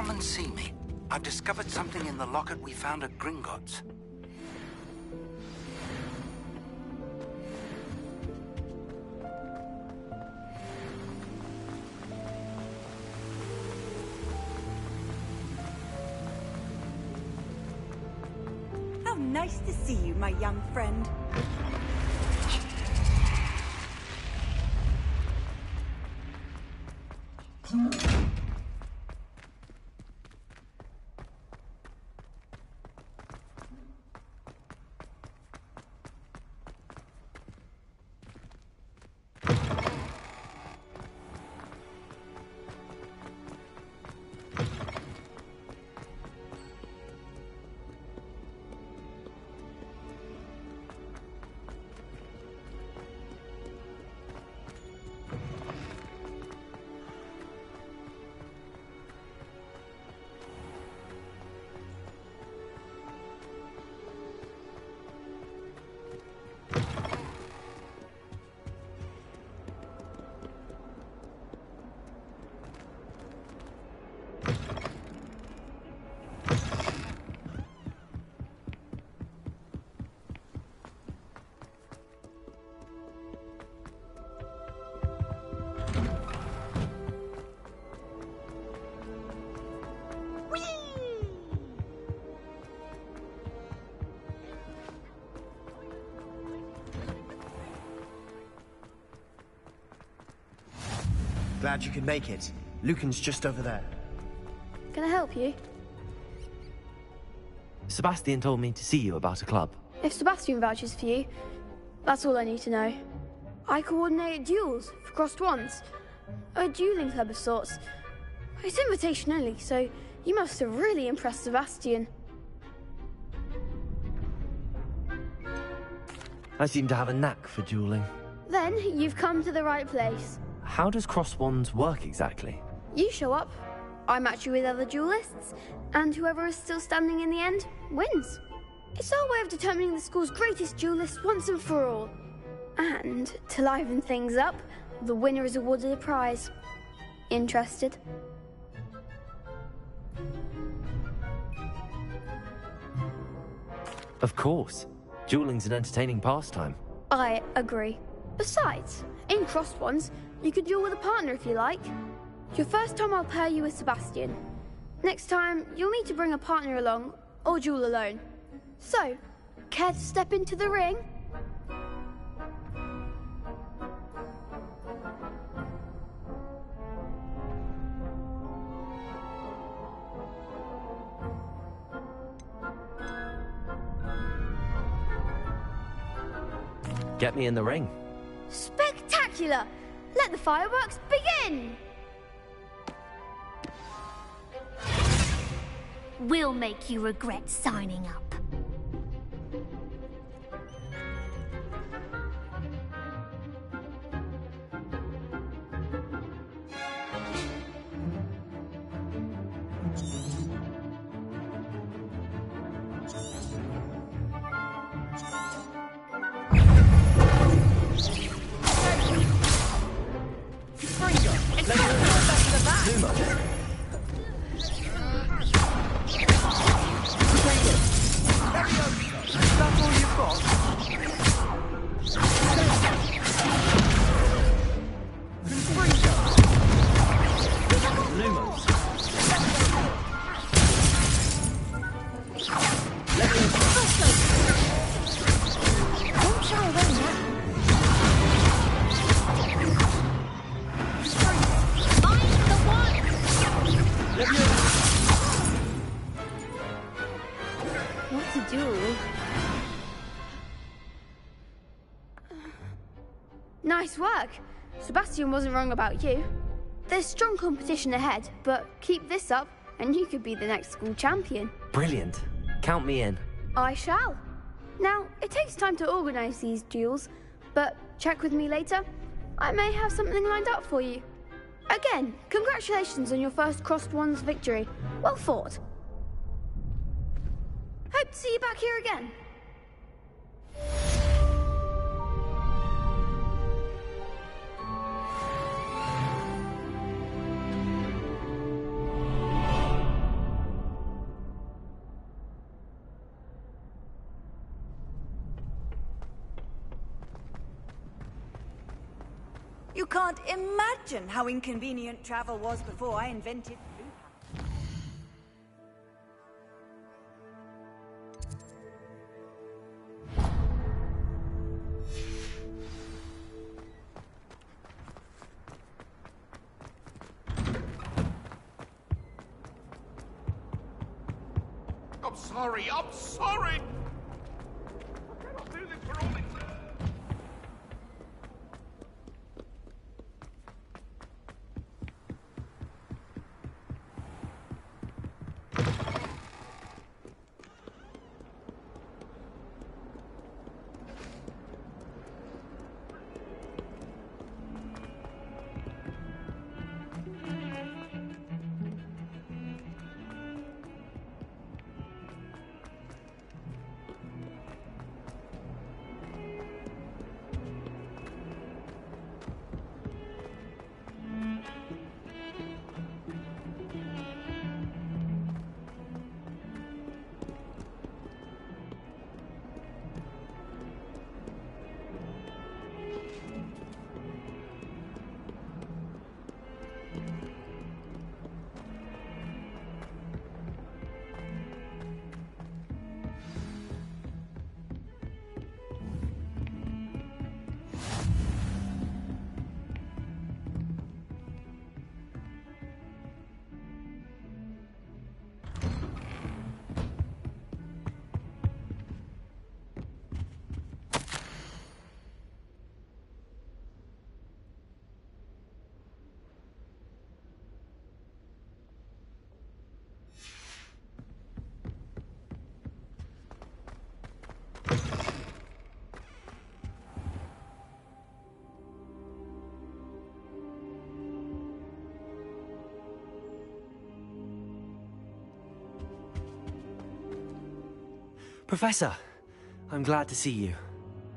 Come and see me. I've discovered something in the locket we found at Gringotts. How nice to see you, my young friend. Glad you could make it. Lucan's just over there. Can I help you? Sebastian told me to see you about a club. If Sebastian vouches for you, that's all I need to know. I coordinate duels for crossed wands. A dueling club of sorts. It's invitation only, so you must have really impressed Sebastian. I seem to have a knack for dueling. Then you've come to the right place. How does cross wands work exactly? You show up, I match you with other duelists, and whoever is still standing in the end wins. It's our way of determining the school's greatest duelist once and for all. And to liven things up, the winner is awarded a prize. Interested? Of course. Dueling's an entertaining pastime. I agree. Besides, in crossed ones, you could duel with a partner if you like. Your first time I'll pair you with Sebastian. Next time, you'll need to bring a partner along, or duel alone. So, care to step into the ring? Get me in the ring. Spectacular! Let the fireworks begin! We'll make you regret signing up. What a duel. Nice work. Sebastian wasn't wrong about you. There's strong competition ahead, but keep this up and you could be the next school champion. Brilliant. Count me in. I shall. Now, it takes time to organise these duels, but check with me later. I may have something lined up for you. Again, congratulations on your first crossed wands victory. Well fought. Hope to see you back here again. You can't imagine how inconvenient travel was before I invented blue. I'm sorry, I'm sorry! I cannot do this for all it's... Professor, I'm glad to see you.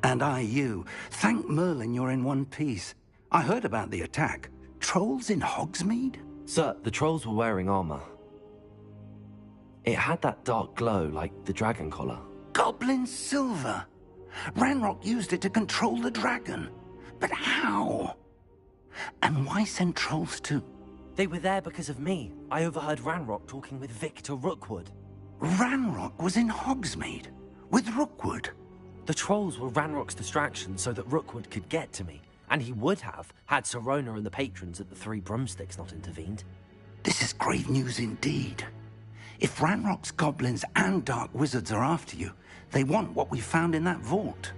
And I you. Thank Merlin you're in one piece. I heard about the attack. Trolls in Hogsmeade? Sir, the trolls were wearing armor. It had that dark glow like the dragon collar. Goblin silver. Ranrock used it to control the dragon. But how? And why send trolls to... They were there because of me. I overheard Ranrock talking with Victor Rookwood. Ranrock was in Hogsmeade? With Rookwood? The trolls were Ranrock's distraction so that Rookwood could get to me. And he would have, had Sirona and the patrons at the Three Broomsticks not intervened. This is grave news indeed. If Ranrock's goblins and dark wizards are after you, they want what we found in that vault.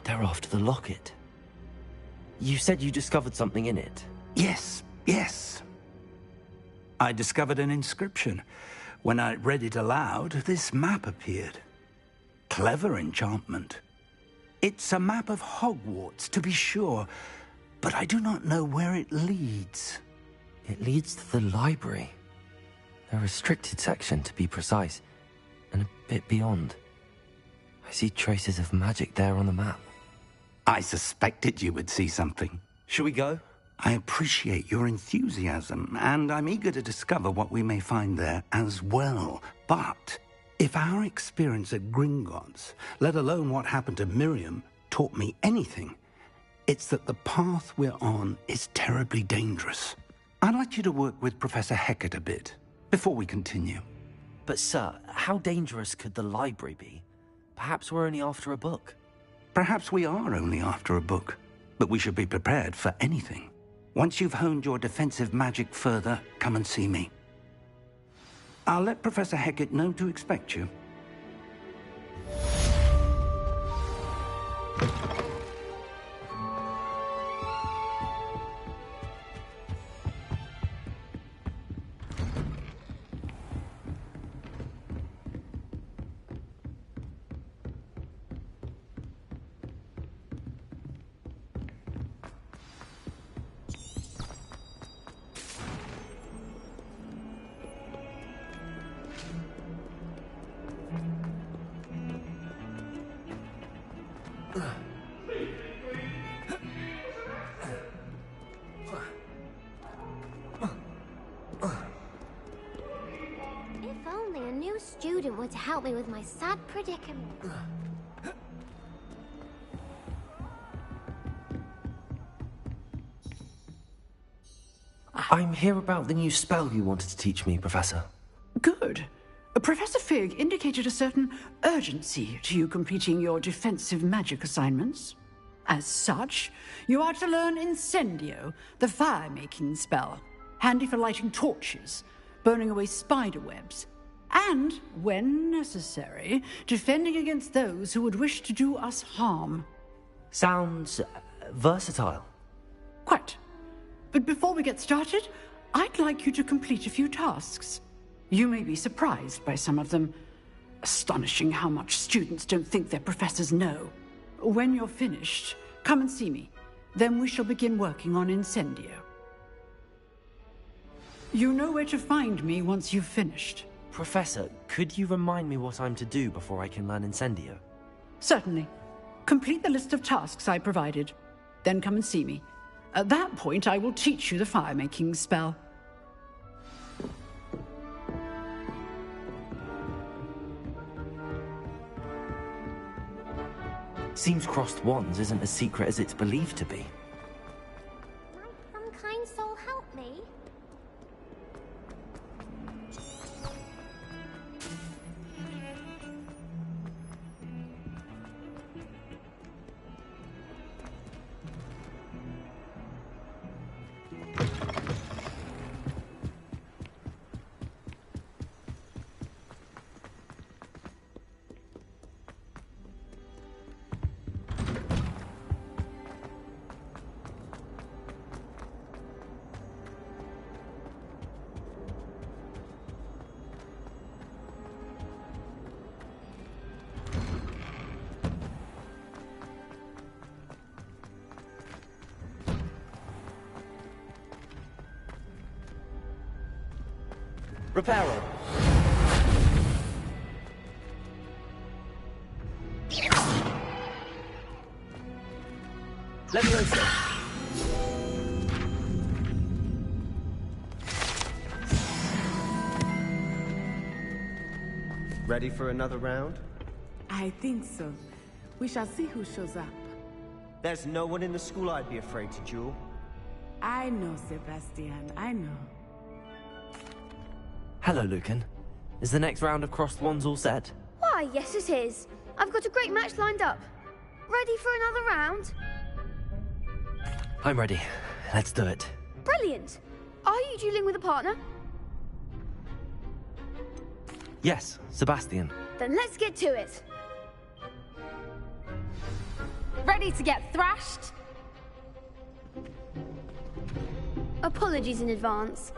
They're after the locket. You said you discovered something in it. Yes, yes. I discovered an inscription. When I read it aloud, this map appeared. Clever enchantment. It's a map of Hogwarts, to be sure, but I do not know where it leads. It leads to the library. A restricted section, to be precise, and a bit beyond. I see traces of magic there on the map. I suspected you would see something. Shall we go? I appreciate your enthusiasm, and I'm eager to discover what we may find there as well. But if our experience at Gringotts, let alone what happened to Miriam, taught me anything, it's that the path we're on is terribly dangerous. I'd like you to work with Professor Hecat a bit, before we continue. But sir, how dangerous could the library be? Perhaps we're only after a book. Perhaps we are only after a book, but we should be prepared for anything. Once you've honed your defensive magic further, come and see me. I'll let Professor Hecat know to expect you. If only a new student were to help me with my sad predicament. I'm here about the new spell you wanted to teach me, Professor. Good. Professor Fig indicated a certain urgency to you completing your defensive magic assignments. As such, you are to learn Incendio, the fire-making spell, handy for lighting torches, burning away spider webs, and, when necessary, defending against those who would wish to do us harm. Sounds versatile. Quite. But before we get started, I'd like you to complete a few tasks. You may be surprised by some of them. Astonishing how much students don't think their professors know. When you're finished, come and see me. Then we shall begin working on Incendio. You know where to find me once you've finished. Professor, could you remind me what I'm to do before I can learn Incendio? Certainly. Complete the list of tasks I provided. Then come and see me. At that point, I will teach you the fire-making spell. Seems crossed wands isn't as secret as it's believed to be. Might some kind soul help me? Reparo. Leviosa. Ready for another round? I think so. We shall see who shows up. There's no one in the school I'd be afraid to duel. I know, Sebastian, I know. Hello, Lucan. Is the next round of crossed wands all set? Why, yes it is. I've got a great match lined up. Ready for another round? I'm ready. Let's do it. Brilliant. Are you dueling with a partner? Yes, Sebastian. Then let's get to it. Ready to get thrashed? Apologies in advance.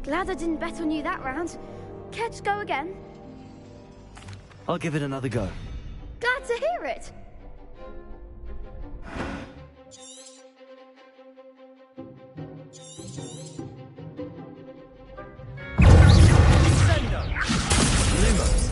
Glad I didn't bet on you that round. Care to go again? I'll give it another go. Glad to hear it. Lumos.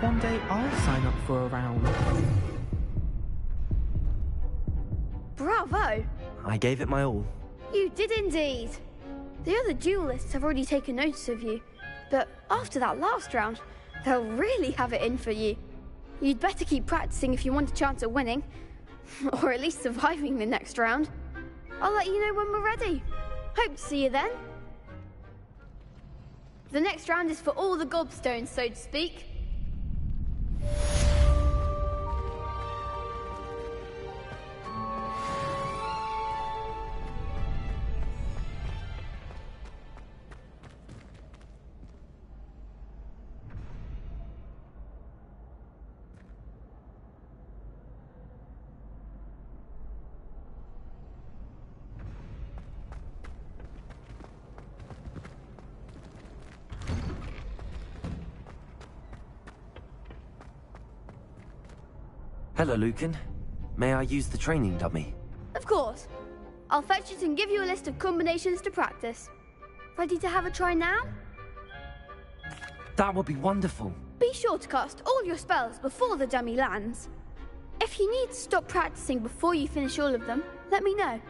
One day I'll sign up for a round. Bravo! I gave it my all. You did indeed. The other duelists have already taken notice of you. But after that last round, they'll really have it in for you. You'd better keep practicing if you want a chance at winning. Or at least surviving the next round. I'll let you know when we're ready. Hope to see you then. The next round is for all the gobstones, so to speak. Hello, Lucan. May I use the training dummy? Of course. I'll fetch it and give you a list of combinations to practice. Ready to have a try now? That would be wonderful. Be sure to cast all your spells before the dummy lands. If you need to stop practicing before you finish all of them, let me know.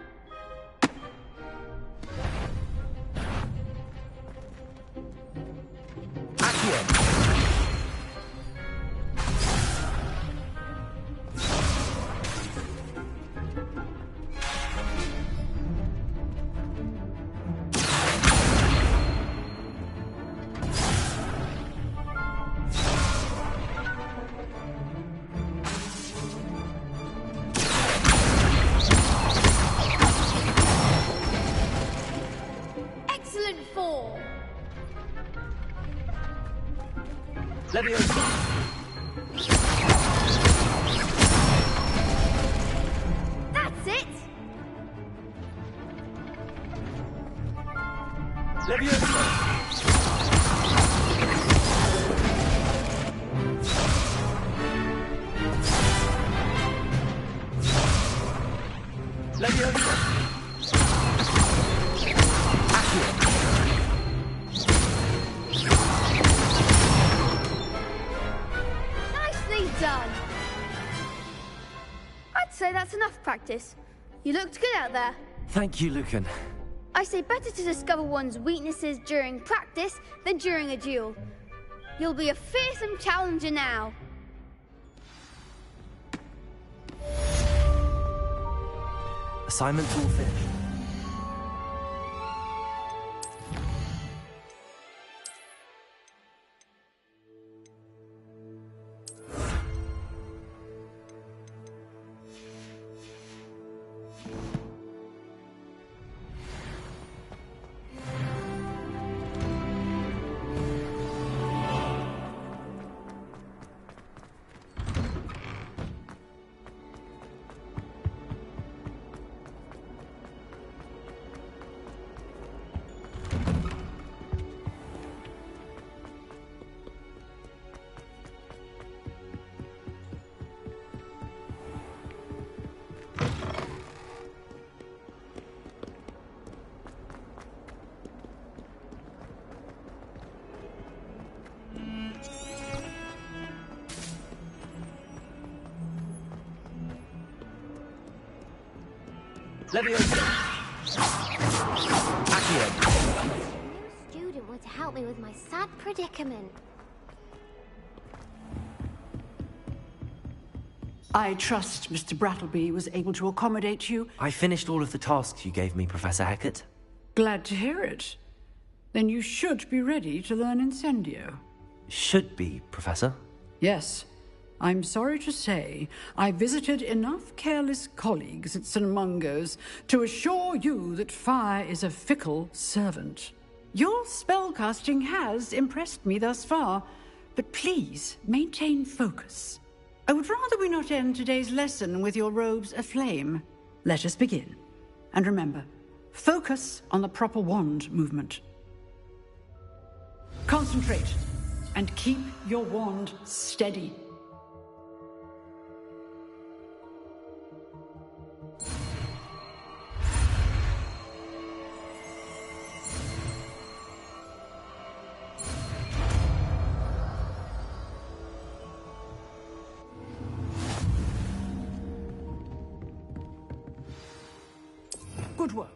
Excellent form. That's it. Nicely done. I'd say that's enough practice. You looked good out there. Thank you, Lucan. I say better to discover one's weaknesses during practice than during a duel. You'll be a fearsome challenger now. Assignment's all finished. Student want to help me with my sad predicament. I trust Mr. Brattleby was able to accommodate you. I finished all of the tasks you gave me, Professor Hackett. Glad to hear it. Then you should be ready to learn Incendio. Should be, Professor. Yes. I'm sorry to say, I visited enough careless colleagues at St. Mungo's to assure you that fire is a fickle servant. Your spellcasting has impressed me thus far, but please maintain focus. I would rather we not end today's lesson with your robes aflame. Let us begin. And remember, focus on the proper wand movement. Concentrate, and keep your wand steady. Good work.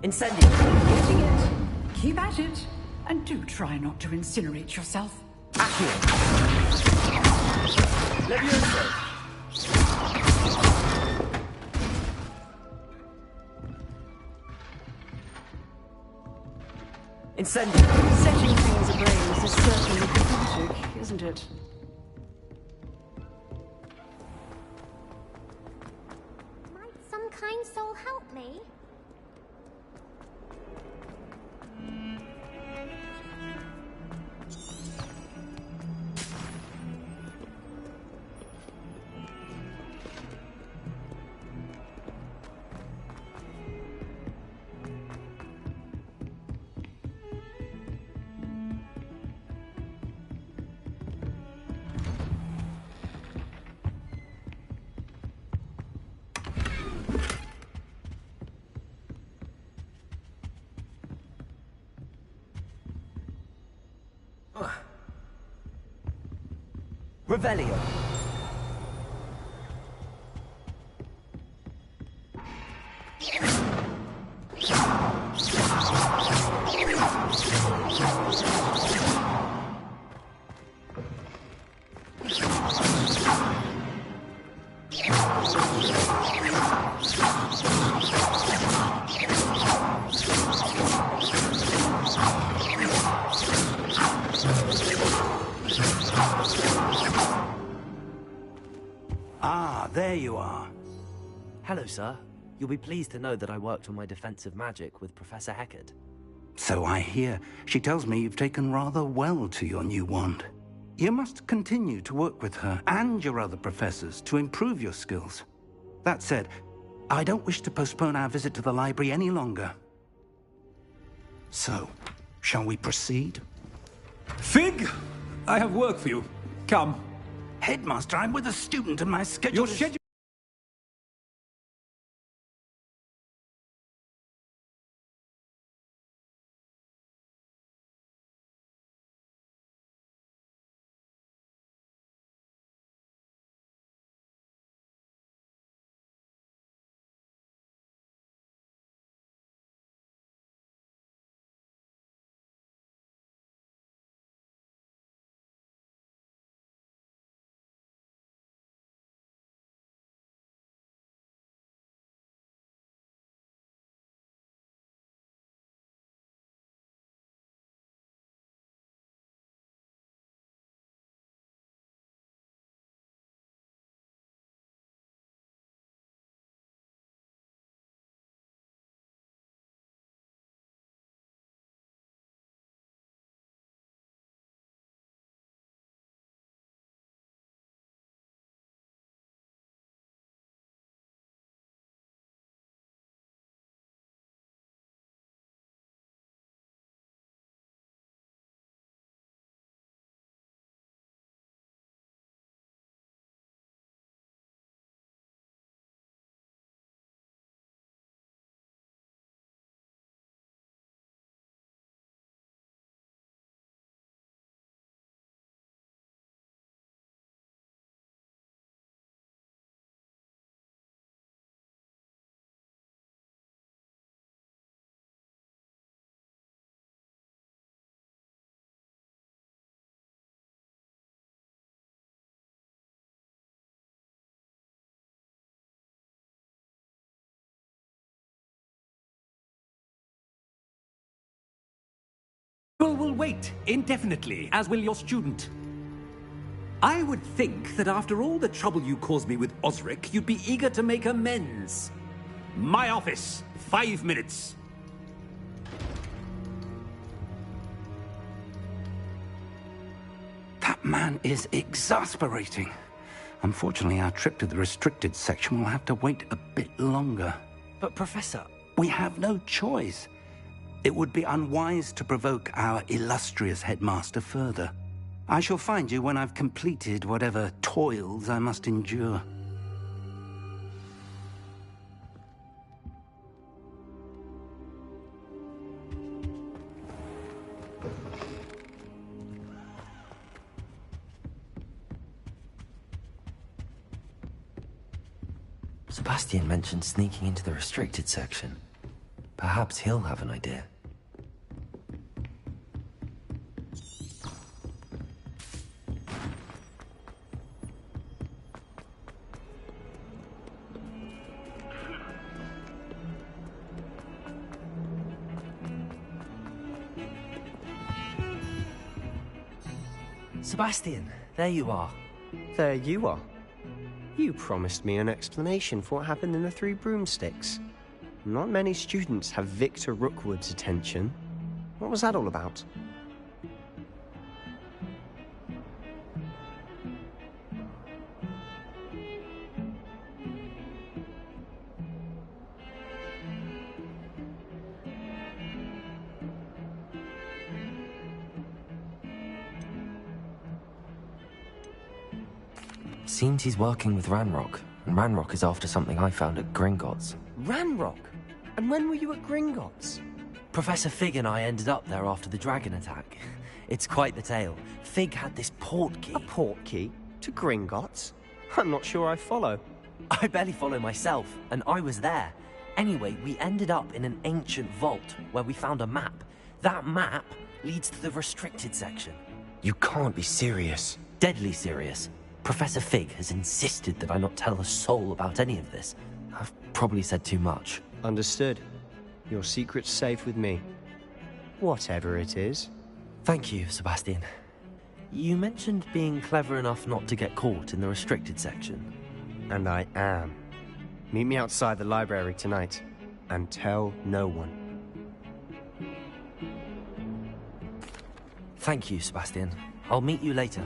Incendio! Getting it. Keep at it. And do try not to incinerate yourself. Accio! Levioso! Incendio! Setting things ablaze is certainly cathartic, isn't it? Might some kind soul help me? Revelio. Ah, there you are. Hello, sir. You'll be pleased to know that I worked on my defensive magic with Professor Heckert. So I hear. She tells me you've taken rather well to your new wand. You must continue to work with her and your other professors to improve your skills. That said, I don't wish to postpone our visit to the library any longer. So, shall we proceed? Fig, I have work for you. Come. Headmaster, I'm with a student and my schedule Your is... schedule People will wait indefinitely, as will your student. I would think that after all the trouble you caused me with Osric, you'd be eager to make amends. My office, 5 minutes. That man is exasperating. Unfortunately, our trip to the restricted section will have to wait a bit longer. But, Professor... We have no choice. It would be unwise to provoke our illustrious headmaster further. I shall find you when I've completed whatever toils I must endure. Sebastian mentioned sneaking into the restricted section. Perhaps he'll have an idea. Sebastian, there you are. There you are. You promised me an explanation for what happened in the Three Broomsticks. Not many students have Victor Rookwood's attention. What was that all about? Seems he's working with Ranrock, and Ranrock is after something I found at Gringotts. Ranrock? And when were you at Gringotts? Professor Fig and I ended up there after the dragon attack. It's quite the tale. Fig had this port key. A port key? To Gringotts? I'm not sure I follow. I barely follow myself, and I was there. Anyway, we ended up in an ancient vault where we found a map. That map leads to the restricted section. You can't be serious. Deadly serious. Professor Fig has insisted that I not tell a soul about any of this. I've probably said too much. Understood. Your secret's safe with me. Whatever it is. Thank you, Sebastian. You mentioned being clever enough not to get caught in the restricted section. And I am. Meet me outside the library tonight, and tell no one. Thank you, Sebastian. I'll meet you later.